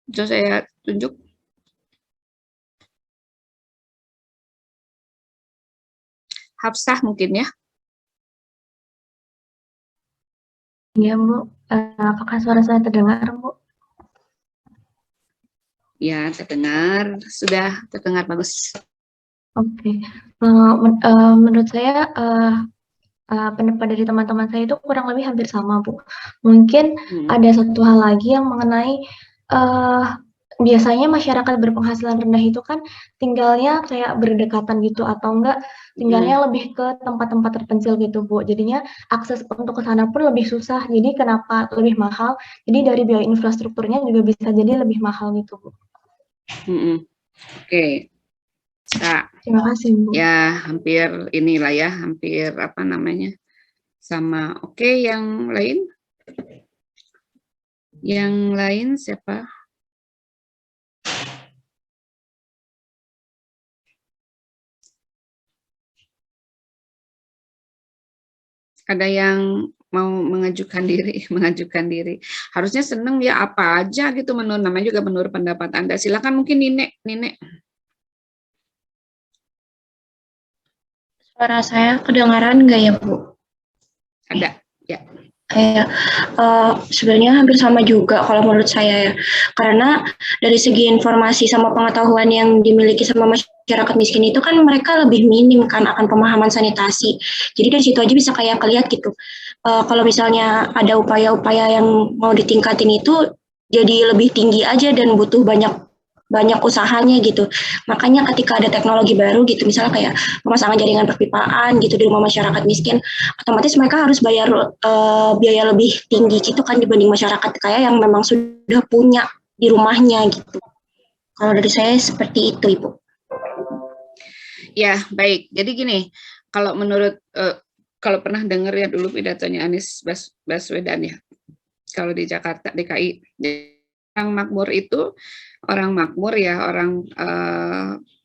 Bisa saya tunjuk. Hafsah mungkin ya. Iya, Bu. Apakah suara saya terdengar, Bu? Ya, terdengar, sudah terdengar bagus. Oke. Menurut saya pendapat dari teman-teman saya itu kurang lebih hampir sama, Bu. Mungkin ada satu hal lagi yang mengenai biasanya masyarakat berpenghasilan rendah itu kan tinggalnya kayak berdekatan gitu atau enggak tinggalnya lebih ke tempat-tempat terpencil gitu, Bu. Jadinya akses untuk ke sana pun lebih susah. Jadi kenapa lebih mahal? Jadi dari biaya infrastrukturnya juga bisa jadi lebih mahal gitu, Bu. Oke. Nah, terima kasih, Bu. Ya, hampir inilah ya, hampir apa namanya, sama. Oke, yang lain? Yang lain siapa? Ada yang mau mengajukan diri, Harusnya seneng ya apa aja gitu menurut namanya juga menurut pendapat Anda. Silakan mungkin Nine. Suara saya kedengaran nggak ya, Bu? Ada, ya. Sebenarnya hampir sama juga kalau menurut saya ya. Karena dari segi informasi sama pengetahuan yang dimiliki sama masyarakat miskin itu kan mereka lebih minim kan akan pemahaman sanitasi. Jadi dari situ aja bisa kayak kelihatan gitu. Kalau misalnya ada upaya-upaya yang mau ditingkatin itu jadi lebih tinggi aja dan butuh banyak usahanya gitu. Makanya ketika ada teknologi baru gitu, misalnya kayak pemasangan jaringan perpipaan gitu di rumah masyarakat miskin, otomatis mereka harus bayar biaya lebih tinggi gitu kan dibanding masyarakat kaya yang memang sudah punya di rumahnya gitu. Kalau dari saya seperti itu, Ibu. Ya, baik. Jadi gini, kalau menurut kalau pernah dengar ya dulu pidatonya Anies Baswedan ya, kalau di Jakarta, DKI, orang makmur itu orang makmur ya, orang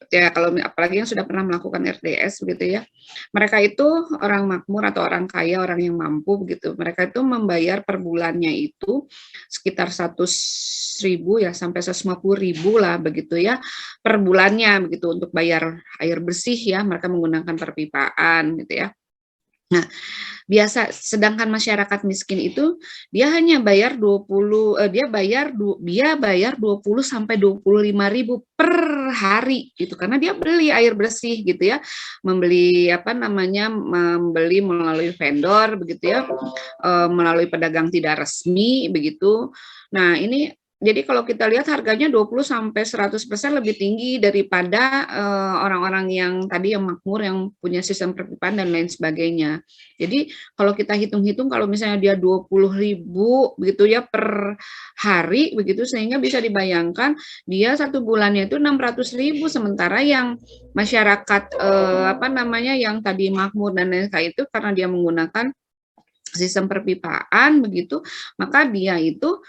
ya kalau apalagi yang sudah pernah melakukan RDS begitu ya, mereka itu orang makmur atau orang kaya, orang yang mampu begitu, mereka itu membayar per bulannya itu sekitar 100.000 ya sampai 150.000 lah begitu ya per bulannya begitu untuk bayar air bersih ya, mereka menggunakan perpipaan gitu ya. Nah, sedangkan masyarakat miskin itu dia hanya bayar 20 sampai 25.000 per hari gitu karena dia beli air bersih gitu ya. Membeli membeli melalui vendor begitu ya. Melalui pedagang tidak resmi begitu. Nah, ini jadi kalau kita lihat harganya 20 sampai 100% lebih tinggi daripada orang-orang yang tadi yang makmur yang punya sistem perpipaan dan lain sebagainya. Jadi kalau kita hitung-hitung kalau misalnya dia 20.000 begitu ya per hari begitu sehingga bisa dibayangkan dia satu bulannya itu 600.000 sementara yang masyarakat yang tadi makmur dan lain kayak itu karena dia menggunakan sistem perpipaan begitu maka dia itu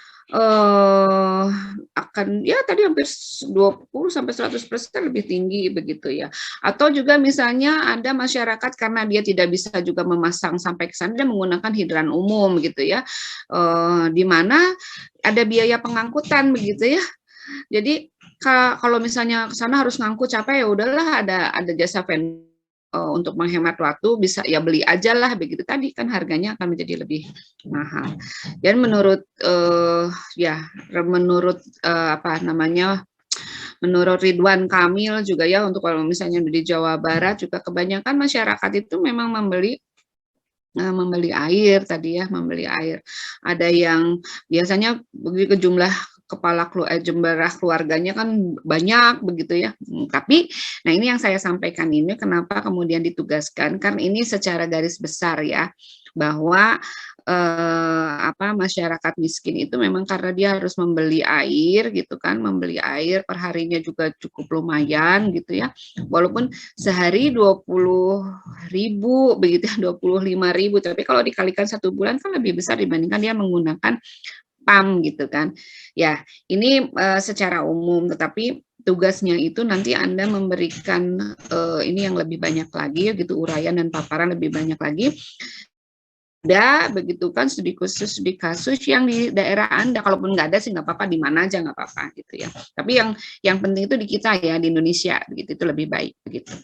akan ya tadi hampir 20 sampai 100% lebih tinggi begitu ya. Atau juga misalnya ada masyarakat karena dia tidak bisa juga memasang sampai ke sana dia menggunakan hidran umum gitu ya. Di mana ada biaya pengangkutan begitu ya. Jadi kalau misalnya ke sana harus ngangkut capek ya udahlah ada jasa vendor untuk menghemat waktu bisa ya beli aja lah begitu tadi kan harganya akan menjadi lebih mahal. Dan menurut menurut Ridwan Kamil juga ya untuk kalau misalnya di Jawa Barat juga kebanyakan masyarakat itu memang membeli air tadi ya, membeli air. Ada yang biasanya begitu jumlah jumlah keluarganya kan banyak begitu ya. Tapi nah ini yang saya sampaikan ini kenapa kemudian ditugaskan karena ini secara garis besar ya bahwa masyarakat miskin itu memang karena dia harus membeli air gitu kan, membeli air perharinya juga cukup lumayan gitu ya. Walaupun sehari 20.000 begitu ya, 25.000 tapi kalau dikalikan satu bulan kan lebih besar dibandingkan dia menggunakan PAM gitu kan. Ya, ini secara umum tetapi tugasnya itu nanti Anda memberikan ini yang lebih banyak lagi gitu uraian dan paparan lebih banyak lagi. Ada begitu kan studi khusus studi kasus yang di daerah Anda kalaupun nggak ada sih nggak apa-apa di mana aja nggak apa-apa gitu ya. Tapi yang penting itu di kita ya di Indonesia begitu itu lebih baik begitu.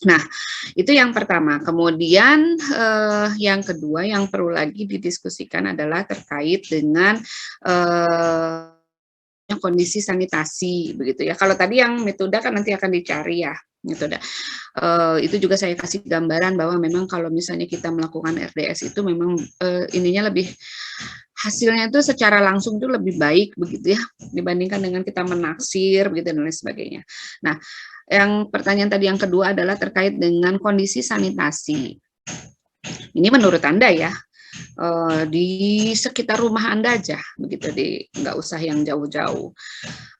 Nah, itu yang pertama. Kemudian yang kedua yang perlu lagi didiskusikan adalah terkait dengan kondisi sanitasi, begitu ya. Kalau tadi yang metode kan nanti akan dicari ya metode. Itu juga saya kasih gambaran bahwa memang kalau misalnya kita melakukan RDS itu memang ininya lebih hasilnya itu secara langsung itu lebih baik begitu ya dibandingkan dengan kita menaksir begitu dan lain sebagainya. Nah, yang pertanyaan tadi yang kedua adalah terkait dengan kondisi sanitasi. Ini menurut Anda ya, di sekitar rumah Anda aja, begitu, nggak usah yang jauh-jauh.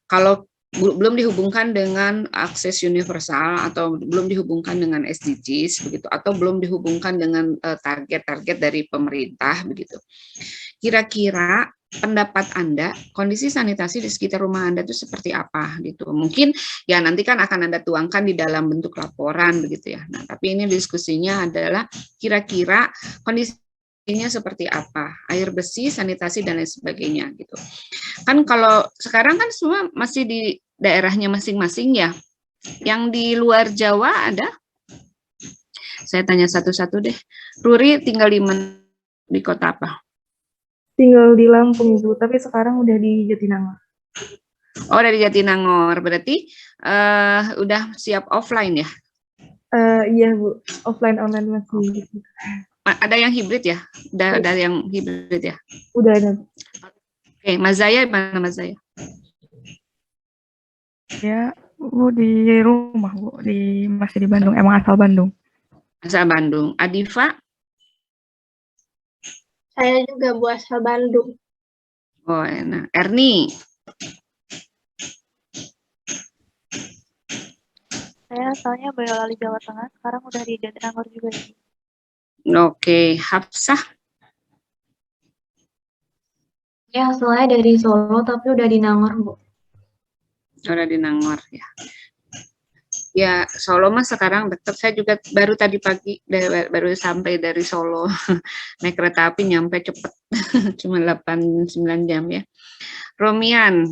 Kalau belum dihubungkan dengan akses universal atau belum dihubungkan dengan SDGs, begitu, atau belum dihubungkan dengan target-target dari pemerintah, begitu. Kira-kira pendapat Anda, kondisi sanitasi di sekitar rumah Anda itu seperti apa gitu. Mungkin ya nanti kan akan Anda tuangkan di dalam bentuk laporan begitu ya. Nah, tapi ini diskusinya adalah kira-kira kondisinya seperti apa, air bersih, sanitasi dan lain sebagainya gitu. Kan kalau sekarang kan semua masih di daerahnya masing-masing ya. Yang di luar Jawa ada? Saya tanya satu-satu deh. Ruri tinggal di kota apa? Tinggal di Lampung, Ibu, tapi sekarang udah di Jatinangor. Oh, dari Jatinangor. Berarti udah siap offline ya? Iya, Bu. Offline online masih. Ada yang hibrid ya? Udah ada yang hibrid ya? Udah ada. Oke, Mas Zaya mana Mas Zaya? Ya, Bu di rumah, Bu. Masih di Bandung. Emang asal Bandung. Asal Bandung. Adifa? Saya juga Bu asal Bandung. Oh, enak. Erni? Saya asalnya Boyolali, Jawa Tengah. Sekarang udah di Jatinangor juga. Oke, Hafsah? Ya, asalnya dari Solo, tapi udah di Nangor, Bu. Udah di Nangor, ya. Ya, Solo mah sekarang dekat. Saya juga baru tadi pagi, baru sampai dari Solo. Naik kereta api nyampe cepet. Cuma 8-9 jam ya. Romian?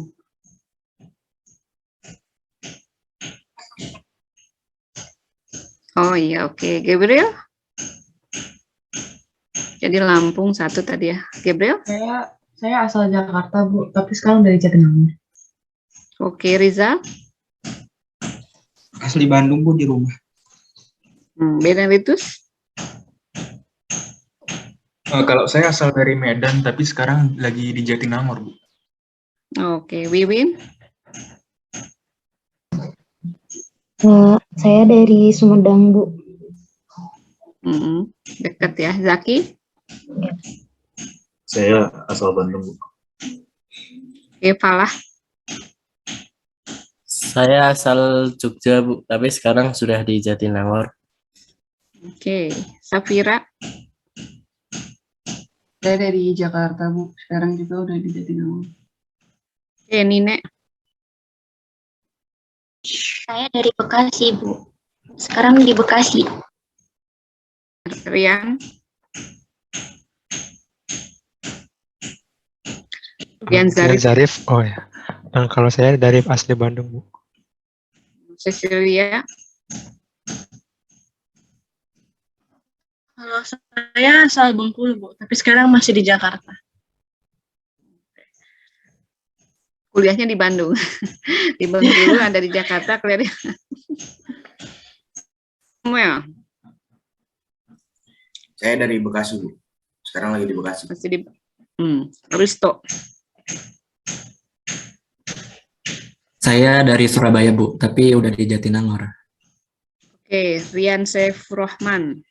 Oh iya, oke. Gabriel? Jadi Lampung satu tadi ya. Gabriel? Saya asal Jakarta, Bu, tapi sekarang dari Jatinangor. Oke, Rizal? Asli Bandung, Bu, di rumah. Beneditus? Kalau saya asal dari Medan, tapi sekarang lagi di Jatinangor, Bu. Oke, Wiwin? Saya dari Sumedang, Bu. Dekat ya. Zaki? Saya asal Bandung, Bu. Oke, Falah? Saya asal Jogja, Bu, tapi sekarang sudah di Jatinangor. Oke, Safira? Saya dari Jakarta, Bu. Sekarang juga udah di Jatinangor. Oke, Nine? Saya dari Bekasi, Bu. Sekarang di Bekasi. Rian? Rian Zarif? Oh ya. Kalau saya dari asli Bandung, Bu. Cecilia? Kalau saya asal Bengkulu, Bu, tapi sekarang masih di Jakarta. Kuliahnya di Bandung. Di Bengkulu, ada di Jakarta, kuliahnya. Samuel? Saya dari Bekasi, Bu. Sekarang lagi di Bekasi. Masih di Risto? Saya dari Surabaya, Bu, tapi udah di Jatinangor. Oke, Rian Saifrohman.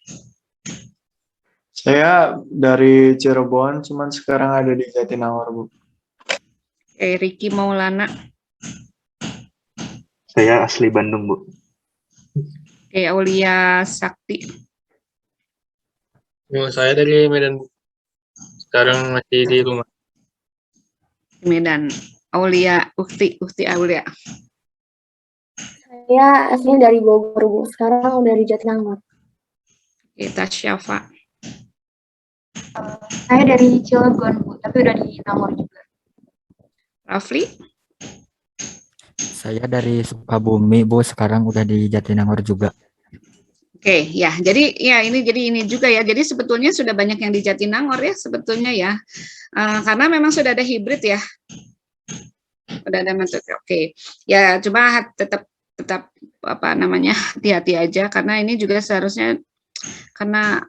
Saya dari Cirebon, cuman sekarang ada di Jatinangor, Bu. Oke, Ricky Maulana. Saya asli Bandung, Bu. Oke, Aulia Sakti. Saya dari Medan, Bu. Sekarang masih di rumah. Medan. Aulia, Ukti Aulia. Saya aslinya dari Bogor, Bu. Sekarang udah di Jatinangor. Kita Syafa. Saya dari Cilegon, Bu, tapi udah di Nangor juga. Rafli? Saya dari Sukabumi, Bu, sekarang udah di Jatinangor juga. Oke, ya. Jadi ini juga ya. Jadi sebetulnya sudah banyak yang di Jatinangor ya sebetulnya ya. Karena memang sudah ada hibrid ya. Udah ada metode. Oke. Ya, coba tetap apa namanya? Hati-hati aja karena ini juga seharusnya karena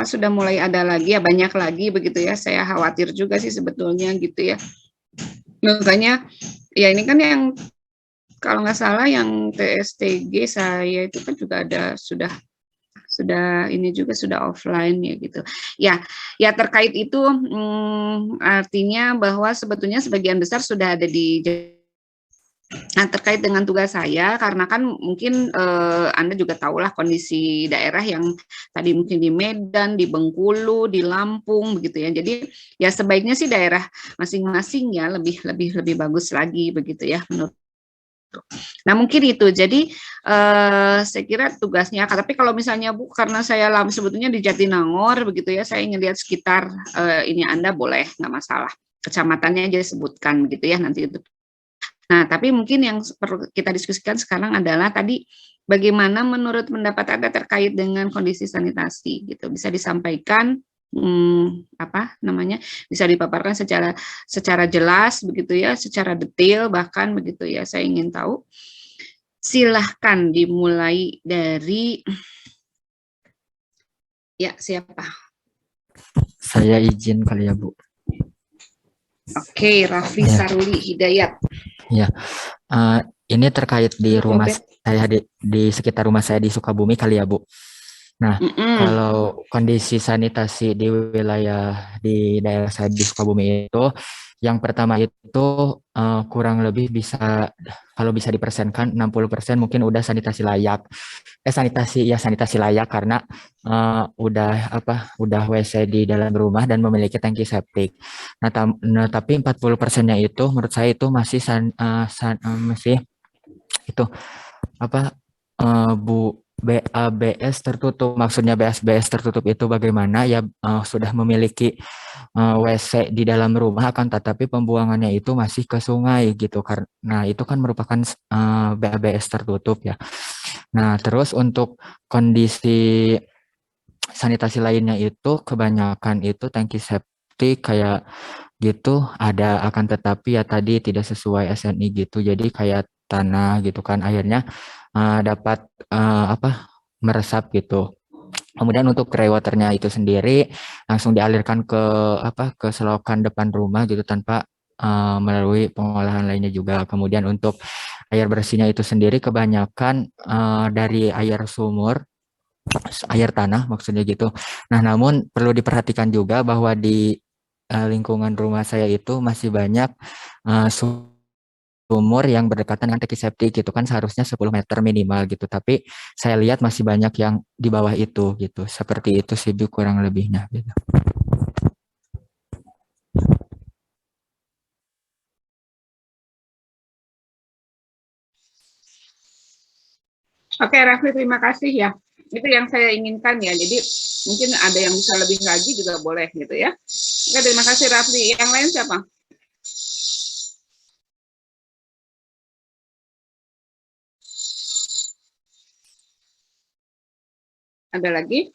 sudah mulai ada lagi ya, banyak lagi begitu ya. Saya khawatir juga sih sebetulnya gitu ya. Makanya ya ini kan yang kalau nggak salah yang TSTG saya itu kan juga ada sudah ini juga sudah offline ya gitu. Ya terkait itu artinya bahwa sebetulnya sebagian besar sudah ada di. Nah, terkait dengan tugas saya, karena kan mungkin Anda juga tahulah kondisi daerah yang tadi mungkin di Medan, di Bengkulu, di Lampung begitu ya. Jadi ya sebaiknya sih daerah masing-masing ya lebih bagus lagi begitu ya menurut. Nah mungkin itu, jadi saya kira tugasnya, tapi kalau misalnya Bu, karena saya sebetulnya di Jatinangor begitu ya, saya ingin lihat sekitar ini Anda boleh, nggak masalah, kecamatannya aja sebutkan gitu ya nanti itu. Nah tapi mungkin yang perlu kita diskusikan sekarang adalah tadi bagaimana menurut pendapat Anda terkait dengan kondisi sanitasi gitu, bisa disampaikan bisa dipaparkan secara jelas begitu ya, secara detail bahkan begitu ya. Saya ingin tahu. Silahkan dimulai dari siapa? Saya izin kali ya Bu. Oke, Raffi Saruli Hidayat. Ya, ini terkait di rumah saya di sekitar rumah saya di Sukabumi kali ya Bu. Nah, kalau kondisi sanitasi di wilayah di daerah saya di Sukabumi itu, yang pertama itu kurang lebih kalau bisa dipersenkan 60% mungkin udah sanitasi layak. Sanitasi layak karena udah WC di dalam rumah dan memiliki tangki septik. Nah, tapi 40%-nya itu menurut saya itu masih masih itu BABS tertutup. Maksudnya BABS tertutup itu bagaimana ya, sudah memiliki WC di dalam rumah akan tetapi pembuangannya itu masih ke sungai gitu, karena itu kan merupakan BABS tertutup ya. Nah, terus untuk kondisi sanitasi lainnya itu kebanyakan itu tangki septik kayak gitu ada, akan tetapi ya tadi tidak sesuai SNI gitu, jadi kayak tanah gitu kan, akhirnya dapat meresap gitu. Kemudian untuk greywaternya itu sendiri langsung dialirkan ke selokan depan rumah gitu tanpa melalui pengolahan lainnya juga. Kemudian untuk air bersihnya itu sendiri kebanyakan dari air sumur, air tanah maksudnya gitu. Nah, namun perlu diperhatikan juga bahwa di lingkungan rumah saya itu masih banyak sumur yang berdekatan dengan tangki septik gitu kan, seharusnya 10 meter minimal gitu, tapi saya lihat masih banyak yang di bawah itu gitu. Seperti itu sih kurang lebihnya gitu. Oke, Raffi, terima kasih ya. Itu yang saya inginkan ya. Jadi mungkin ada yang bisa lebih lagi juga boleh gitu ya. Oke, terima kasih Raffi. Yang lain siapa? Ada lagi?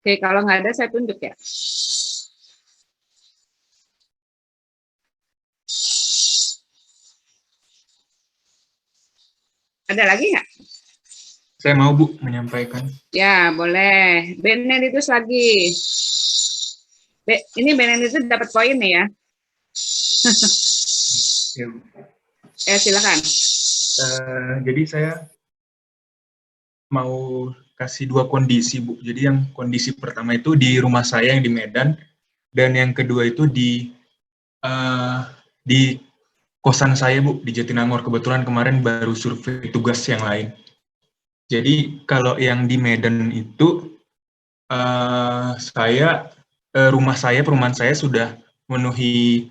Oke, kalau nggak ada saya tunjuk ya. Ada lagi nggak? Saya mau Bu menyampaikan. Ya, boleh. Beneditus lagi. Ini Beneditus dapat poin nih ya. Ya, silakan. Jadi saya mau kasih dua kondisi Bu. Jadi yang kondisi pertama itu di rumah saya yang di Medan, dan yang kedua itu di kosan saya Bu di Jatinangor. Kebetulan kemarin baru survei tugas yang lain. Jadi kalau yang di Medan itu perumahan saya sudah memenuhi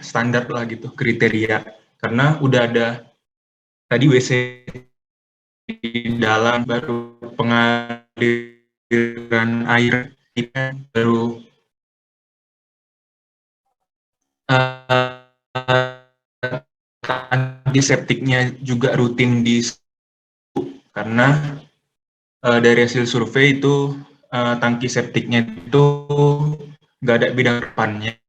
standar lah gitu, kriteria, karena udah ada tadi WC di dalam, baru pengaliran air, baru antiseptiknya juga rutin karena dari hasil survei itu tangki septiknya itu nggak ada bidang depannya,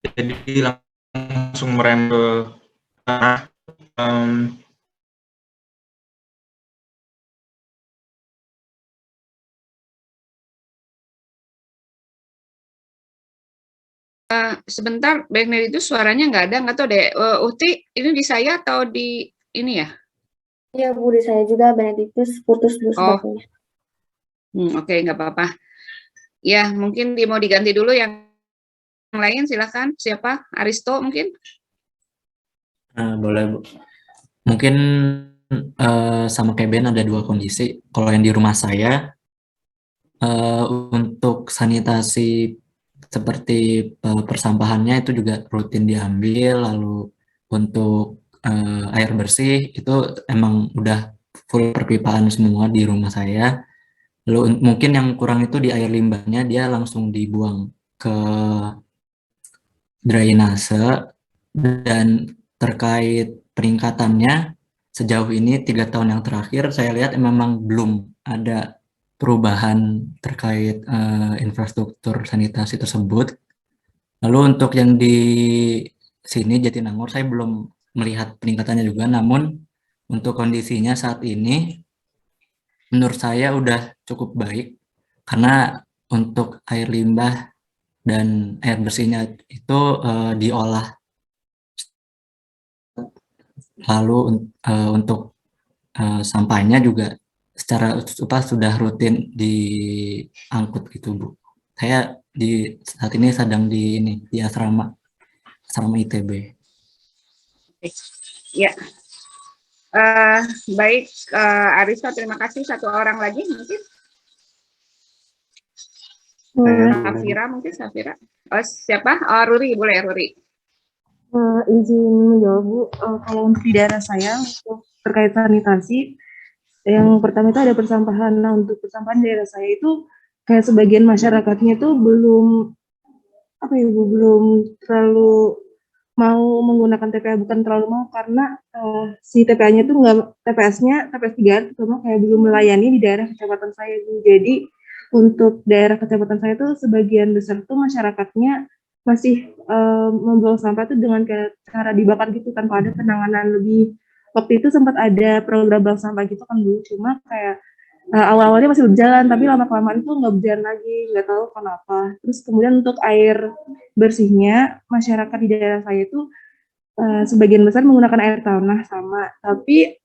jadi langsung merem ke tanah. Sebentar, Bang itu suaranya nggak ada, nggak tahu deh. Uhti, ini di saya atau di ini ya? Iya Bu, di saya juga Benedictus putus dulu sebetulnya. Oke, nggak apa-apa. Ya, mungkin mau diganti dulu yang lain, silakan. Siapa? Aristo mungkin? Boleh, Bu. Mungkin sama kayak Ben ada dua kondisi. Kalau yang di rumah saya, untuk sanitasi seperti persampahannya itu juga rutin diambil, lalu untuk air bersih itu emang udah full perpipaan semua di rumah saya. Lalu mungkin yang kurang itu di air limbahnya, dia langsung dibuang ke drainase. Dan terkait peningkatannya, sejauh ini 3 tahun yang terakhir saya lihat memang belum ada perubahan terkait infrastruktur sanitasi tersebut. Lalu untuk yang di sini Jatinangor saya belum melihat peningkatannya juga, namun untuk kondisinya saat ini menurut saya udah cukup baik, karena untuk air limbah dan air bersihnya itu diolah. Lalu untuk sampahnya juga secara sudah rutin diangkut gitu, Bu. Saya saat ini sedang di asrama ITB. Ya. Baik, Aristo, terima kasih. Satu orang lagi mungkin. Safira mungkin, Safira. Oh, siapa? Oh, Ruri, boleh Ruri. Izin menjawab Bu, kalau untuk di daerah saya untuk terkait sanitasi, yang pertama itu ada persampahan. Nah, untuk persampahan daerah saya itu kayak sebagian masyarakatnya itu belum belum terlalu mau menggunakan TPA, bukan terlalu mau karena si TPA-nya itu TPS 3 terutama kayak belum melayani di daerah kecamatan saya Bu. Jadi untuk daerah kecamatan saya itu sebagian besar tuh masyarakatnya masih membuang sampah itu dengan cara dibakar gitu tanpa ada penanganan lebih. Waktu itu sempat ada program bank sampah gitu kan Bu, cuma kayak awal-awalnya masih berjalan, tapi lama-kelamaan itu nggak berjalan lagi, nggak tahu kenapa. Terus kemudian untuk air bersihnya, masyarakat di daerah saya itu sebagian besar menggunakan air tanah sama, tapi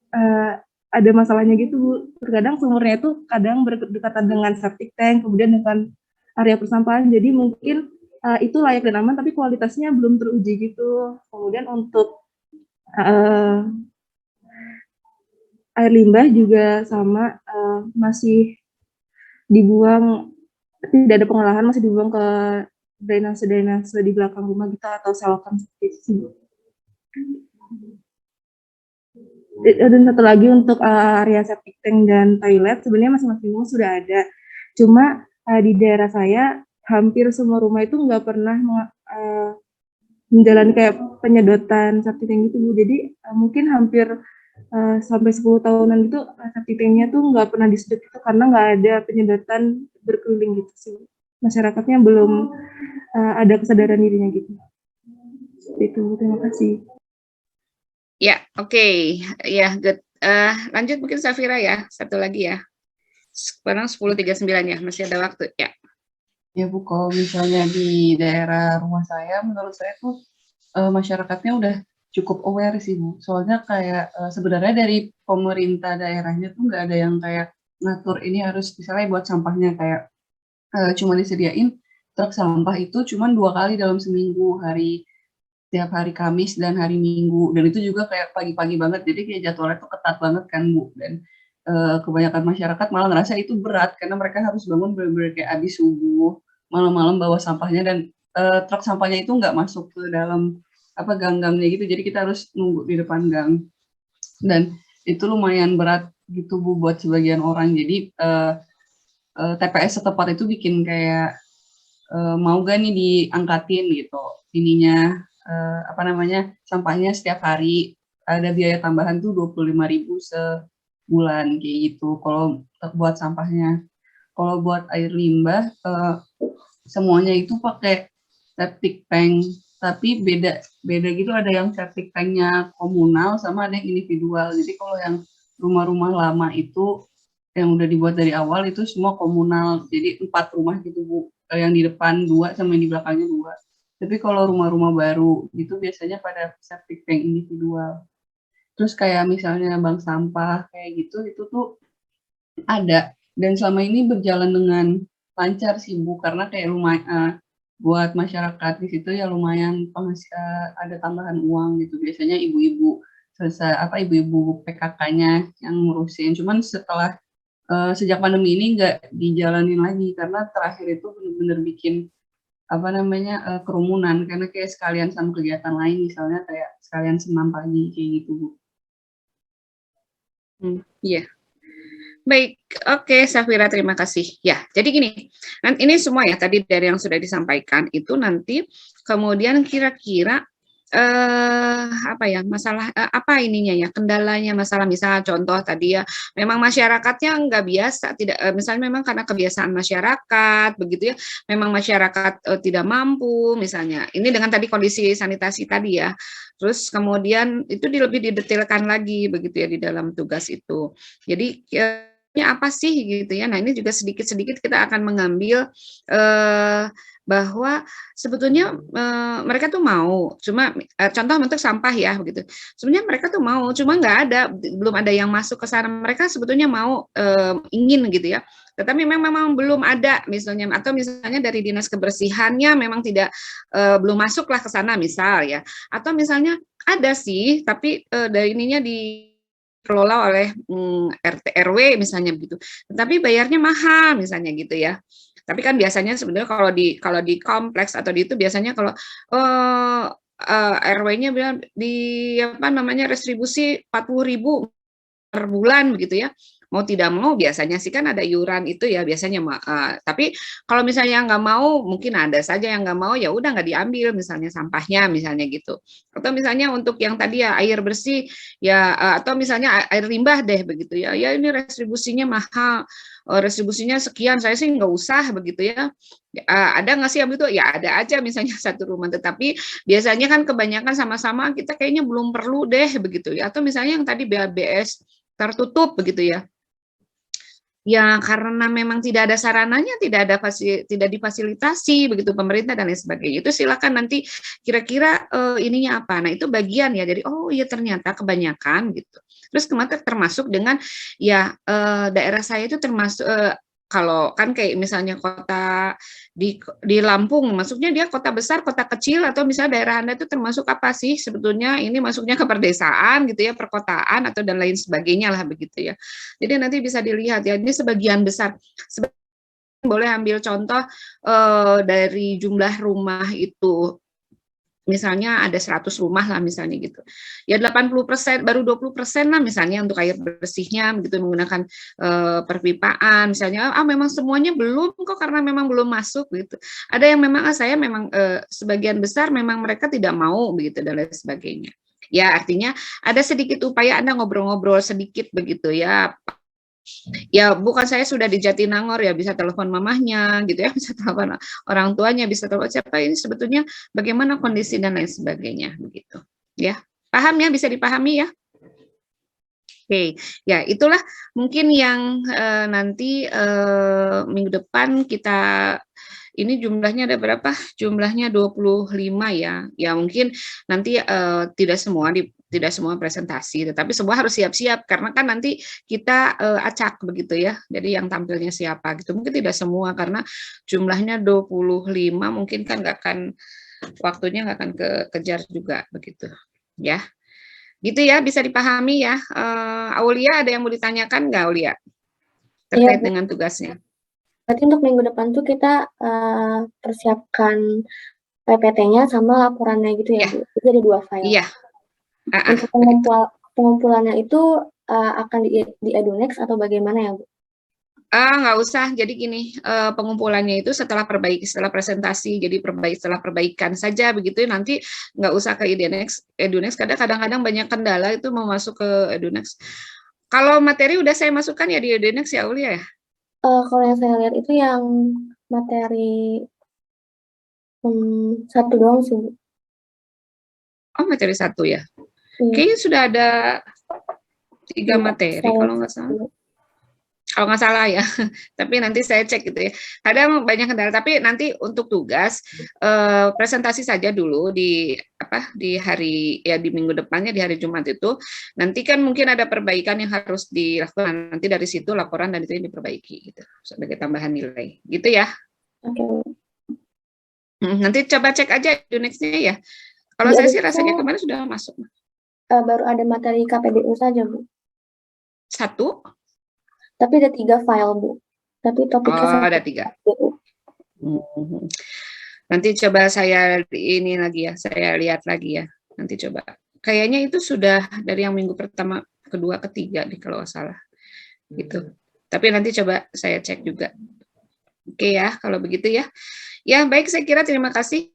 ada masalahnya gitu Bu, terkadang sumurnya itu kadang berdekatan dengan septic tank, kemudian dengan area persampahan, jadi mungkin itu layak dan aman, tapi kualitasnya belum teruji gitu. Kemudian untuk air limbah juga sama, masih dibuang, tidak ada pengolahan, masih dibuang ke drainase di belakang rumah kita atau selokan seperti itu. Dan satu lagi untuk area septic tank dan toilet sebenarnya masing-masing rumah sudah ada, cuma di daerah saya hampir semua rumah itu nggak pernah menjalani kayak penyedotan septic tank gitu Bu. Jadi mungkin hampir sampai 10 tahunan itu septic tanknya tuh nggak pernah disedot itu karena nggak ada penyedotan berkeliling gitu sih. Masyarakatnya belum ada kesadaran dirinya gitu. Itu, terima kasih. Ya, oke. Ya, good. Lanjut mungkin Safira ya, satu lagi ya. Sekarang 10.39 ya, masih ada waktu ya. Ya Bu, kalau misalnya di daerah rumah saya, menurut saya tuh masyarakatnya udah cukup aware sih Bu. Soalnya kayak sebenarnya dari pemerintah daerahnya tuh nggak ada yang kayak ngatur ini harus misalnya buat sampahnya kayak cuma disediain truk sampah itu cuma 2 kali dalam seminggu, tiap hari Kamis dan hari Minggu, dan itu juga kayak pagi-pagi banget, jadi kayak jadwalnya tuh ketat banget kan Bu. Dan kebanyakan masyarakat malah ngerasa itu berat karena mereka harus bangun bener-bener kayak abis subuh, malam-malam bawa sampahnya, dan truk sampahnya itu nggak masuk ke dalam gang-gangnya gitu, jadi kita harus nunggu di depan gang, dan itu lumayan berat gitu Bu buat sebagian orang. Jadi TPS setempat itu bikin kayak mau gak nih diangkatin gitu ininya sampahnya setiap hari ada biaya tambahan tuh 25.000 sebulan kayak gitu kalau buat sampahnya. Kalau buat air limbah semuanya itu pakai septic tank, tapi beda gitu, ada yang septic tanknya komunal sama ada yang individual. Jadi kalau yang rumah-rumah lama itu yang udah dibuat dari awal itu semua komunal, jadi 4 rumah gitu Bu, yang di depan 2 sama yang di belakangnya 2. Tapi kalau rumah-rumah baru itu biasanya pada septic tank individual. Terus kayak misalnya bank sampah kayak gitu, itu tuh ada, dan selama ini berjalan dengan lancar sih Bu, karena kayak buat masyarakat di situ ya lumayan ada tambahan uang gitu. Biasanya ibu-ibu ibu-ibu PKK-nya yang ngurusin. Cuman setelah sejak pandemi ini nggak dijalanin lagi karena terakhir itu benar-benar bikin kerumunan, karena kayak sekalian sama kegiatan lain, misalnya kayak sekalian senam pagi kayak gitu Bu. Iya. Baik, oke Safira, terima kasih. Ya, jadi gini, ini semua ya tadi dari yang sudah disampaikan itu nanti kemudian kira-kira masalah apa ininya ya, kendalanya, masalah misalnya contoh tadi ya, memang masyarakatnya nggak biasa, tidak misalnya memang karena kebiasaan masyarakat begitu ya, memang masyarakat tidak mampu misalnya. Ini dengan tadi kondisi sanitasi tadi ya. Terus kemudian itu lebih didetailkan lagi begitu ya di dalam tugas itu. Jadi apa sih gitu ya. Nah, ini juga sedikit-sedikit kita akan mengambil bahwa sebetulnya mereka tuh mau, cuma contoh untuk sampah ya begitu. Sebenarnya mereka tuh mau, cuma belum ada yang masuk ke sana. Mereka sebetulnya mau, ingin gitu ya. Tetapi memang belum ada misalnya, atau misalnya dari dinas kebersihannya memang belum masuklah ke sana misal ya. Atau misalnya ada sih, tapi dari ininya dikelola oleh RT RW misalnya begitu. Tetapi bayarnya mahal misalnya gitu ya. Tapi kan biasanya sebenarnya kalau di kompleks atau di itu biasanya kalau RW-nya bilang restribusi 40.000 per bulan begitu ya. Mau tidak mau biasanya sih kan ada iuran itu ya biasanya, tapi kalau misalnya nggak mau, mungkin ada saja yang nggak mau, ya udah nggak diambil misalnya sampahnya misalnya gitu. Atau misalnya untuk yang tadi ya air bersih ya, atau misalnya air limbah deh begitu ya, ya ini restribusinya mahal, restribusinya sekian, saya sih nggak usah begitu ya. Ada nggak sih yang begitu? Ya ada aja misalnya satu rumah, tetapi biasanya kan kebanyakan sama-sama kita kayaknya belum perlu deh begitu ya. Atau misalnya yang tadi BABS tertutup begitu ya. Ya karena memang tidak ada sarananya, tidak difasilitasi begitu pemerintah dan lain sebagainya. Itu silakan nanti kira-kira ininya apa. Nah, itu bagian ya dari oh iya ternyata kebanyakan gitu. Terus kemarin termasuk dengan ya daerah saya itu termasuk kalau kan kayak misalnya kota di Lampung, maksudnya dia kota besar, kota kecil, atau misalnya daerah Anda itu termasuk apa sih sebetulnya, ini masuknya ke perdesaan gitu ya, perkotaan atau dan lain sebagainya lah begitu ya. Jadi nanti bisa dilihat ya, ini sebagian besar. Boleh ambil contoh dari jumlah rumah itu. Misalnya ada 100 rumah lah misalnya gitu. Ya 80%, baru 20% lah misalnya untuk air bersihnya begitu menggunakan perpipaan misalnya. Memang semuanya belum kok karena memang belum masuk gitu. Ada yang memang saya memang sebagian besar memang mereka tidak mau begitu dan lain sebagainya. Ya artinya ada sedikit upaya Anda ngobrol-ngobrol sedikit begitu ya. Ya bukan saya sudah di Jatinangor ya, bisa telepon mamahnya gitu ya, bisa telepon orang tuanya, bisa telepon siapa ini sebetulnya bagaimana kondisi dan lain sebagainya begitu ya. Paham ya, bisa dipahami ya. Oke, ya itulah mungkin yang nanti minggu depan kita ini jumlahnya ada berapa? Jumlahnya 25 ya. Ya mungkin nanti tidak semua presentasi, tetapi semua harus siap-siap karena kan nanti kita acak begitu ya. Jadi yang tampilnya siapa gitu. Mungkin tidak semua karena jumlahnya 25 mungkin kan waktunya nggak akan kejar juga begitu. Ya. Gitu ya, bisa dipahami ya. Aulia ada yang mau ditanyakan nggak Aulia? Terkait dengan tugasnya. Berarti untuk minggu depan tuh kita persiapkan PPT-nya sama laporannya gitu ya, Bu? Jadi 2 file. Iya. Untuk pengumpulannya itu akan di Edunex atau bagaimana ya, Bu? Nggak usah. Jadi gini, pengumpulannya itu setelah presentasi, jadi setelah perbaikan saja begitu. Nanti nggak usah ke Edunex. Kadang-kadang banyak kendala itu mau masuk ke Edunex. Kalau materi udah saya masukkan ya di Edunex ya, Aulia ya? Kalau yang saya lihat itu yang materi satu doang sih, Bu. Oh, materi 1 ya? Iya. Kayaknya sudah ada 3 Iya, materi saya kalau nggak salah. Kalau nggak salah ya, tapi nanti saya cek gitu ya. Kadang banyak kendala, tapi nanti untuk tugas presentasi saja dulu di hari ya di minggu depannya di hari Jumat itu. Nanti kan mungkin ada perbaikan yang harus dilakukan. Nanti dari situ laporan dan itu yang diperbaiki gitu sebagai tambahan nilai, gitu ya. Oke. Nanti coba cek aja Edunex-nya ya. Kalau saya sih rasanya kemarin sudah masuk. Baru ada materi KPBU saja, Bu. 1? Tapi ada 3 file, Bu. Tapi topiknya Oh, sama ada 3. KPBU. Nanti coba saya ini lagi ya, saya lihat lagi ya. Nanti coba. Kayaknya itu sudah dari yang minggu pertama, kedua, ketiga nih kalau nggak salah. Gitu. Tapi nanti coba saya cek juga. Oke ya, kalau begitu ya. Ya, baik, saya kira terima kasih.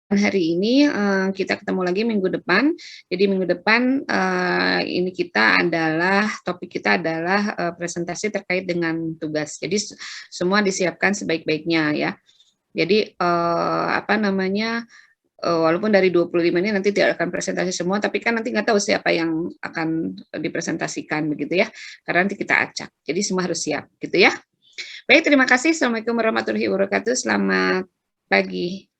Hari ini kita ketemu lagi minggu depan. Jadi minggu depan ini topik kita adalah presentasi terkait dengan tugas. Jadi semua disiapkan sebaik-baiknya ya. Jadi walaupun dari 25 ini nanti tidak akan presentasi semua, tapi kan nanti nggak tahu siapa yang akan dipresentasikan begitu ya. Karena nanti kita acak. Jadi semua harus siap gitu ya. Baik, terima kasih. Assalamualaikum warahmatullahi wabarakatuh. Selamat pagi.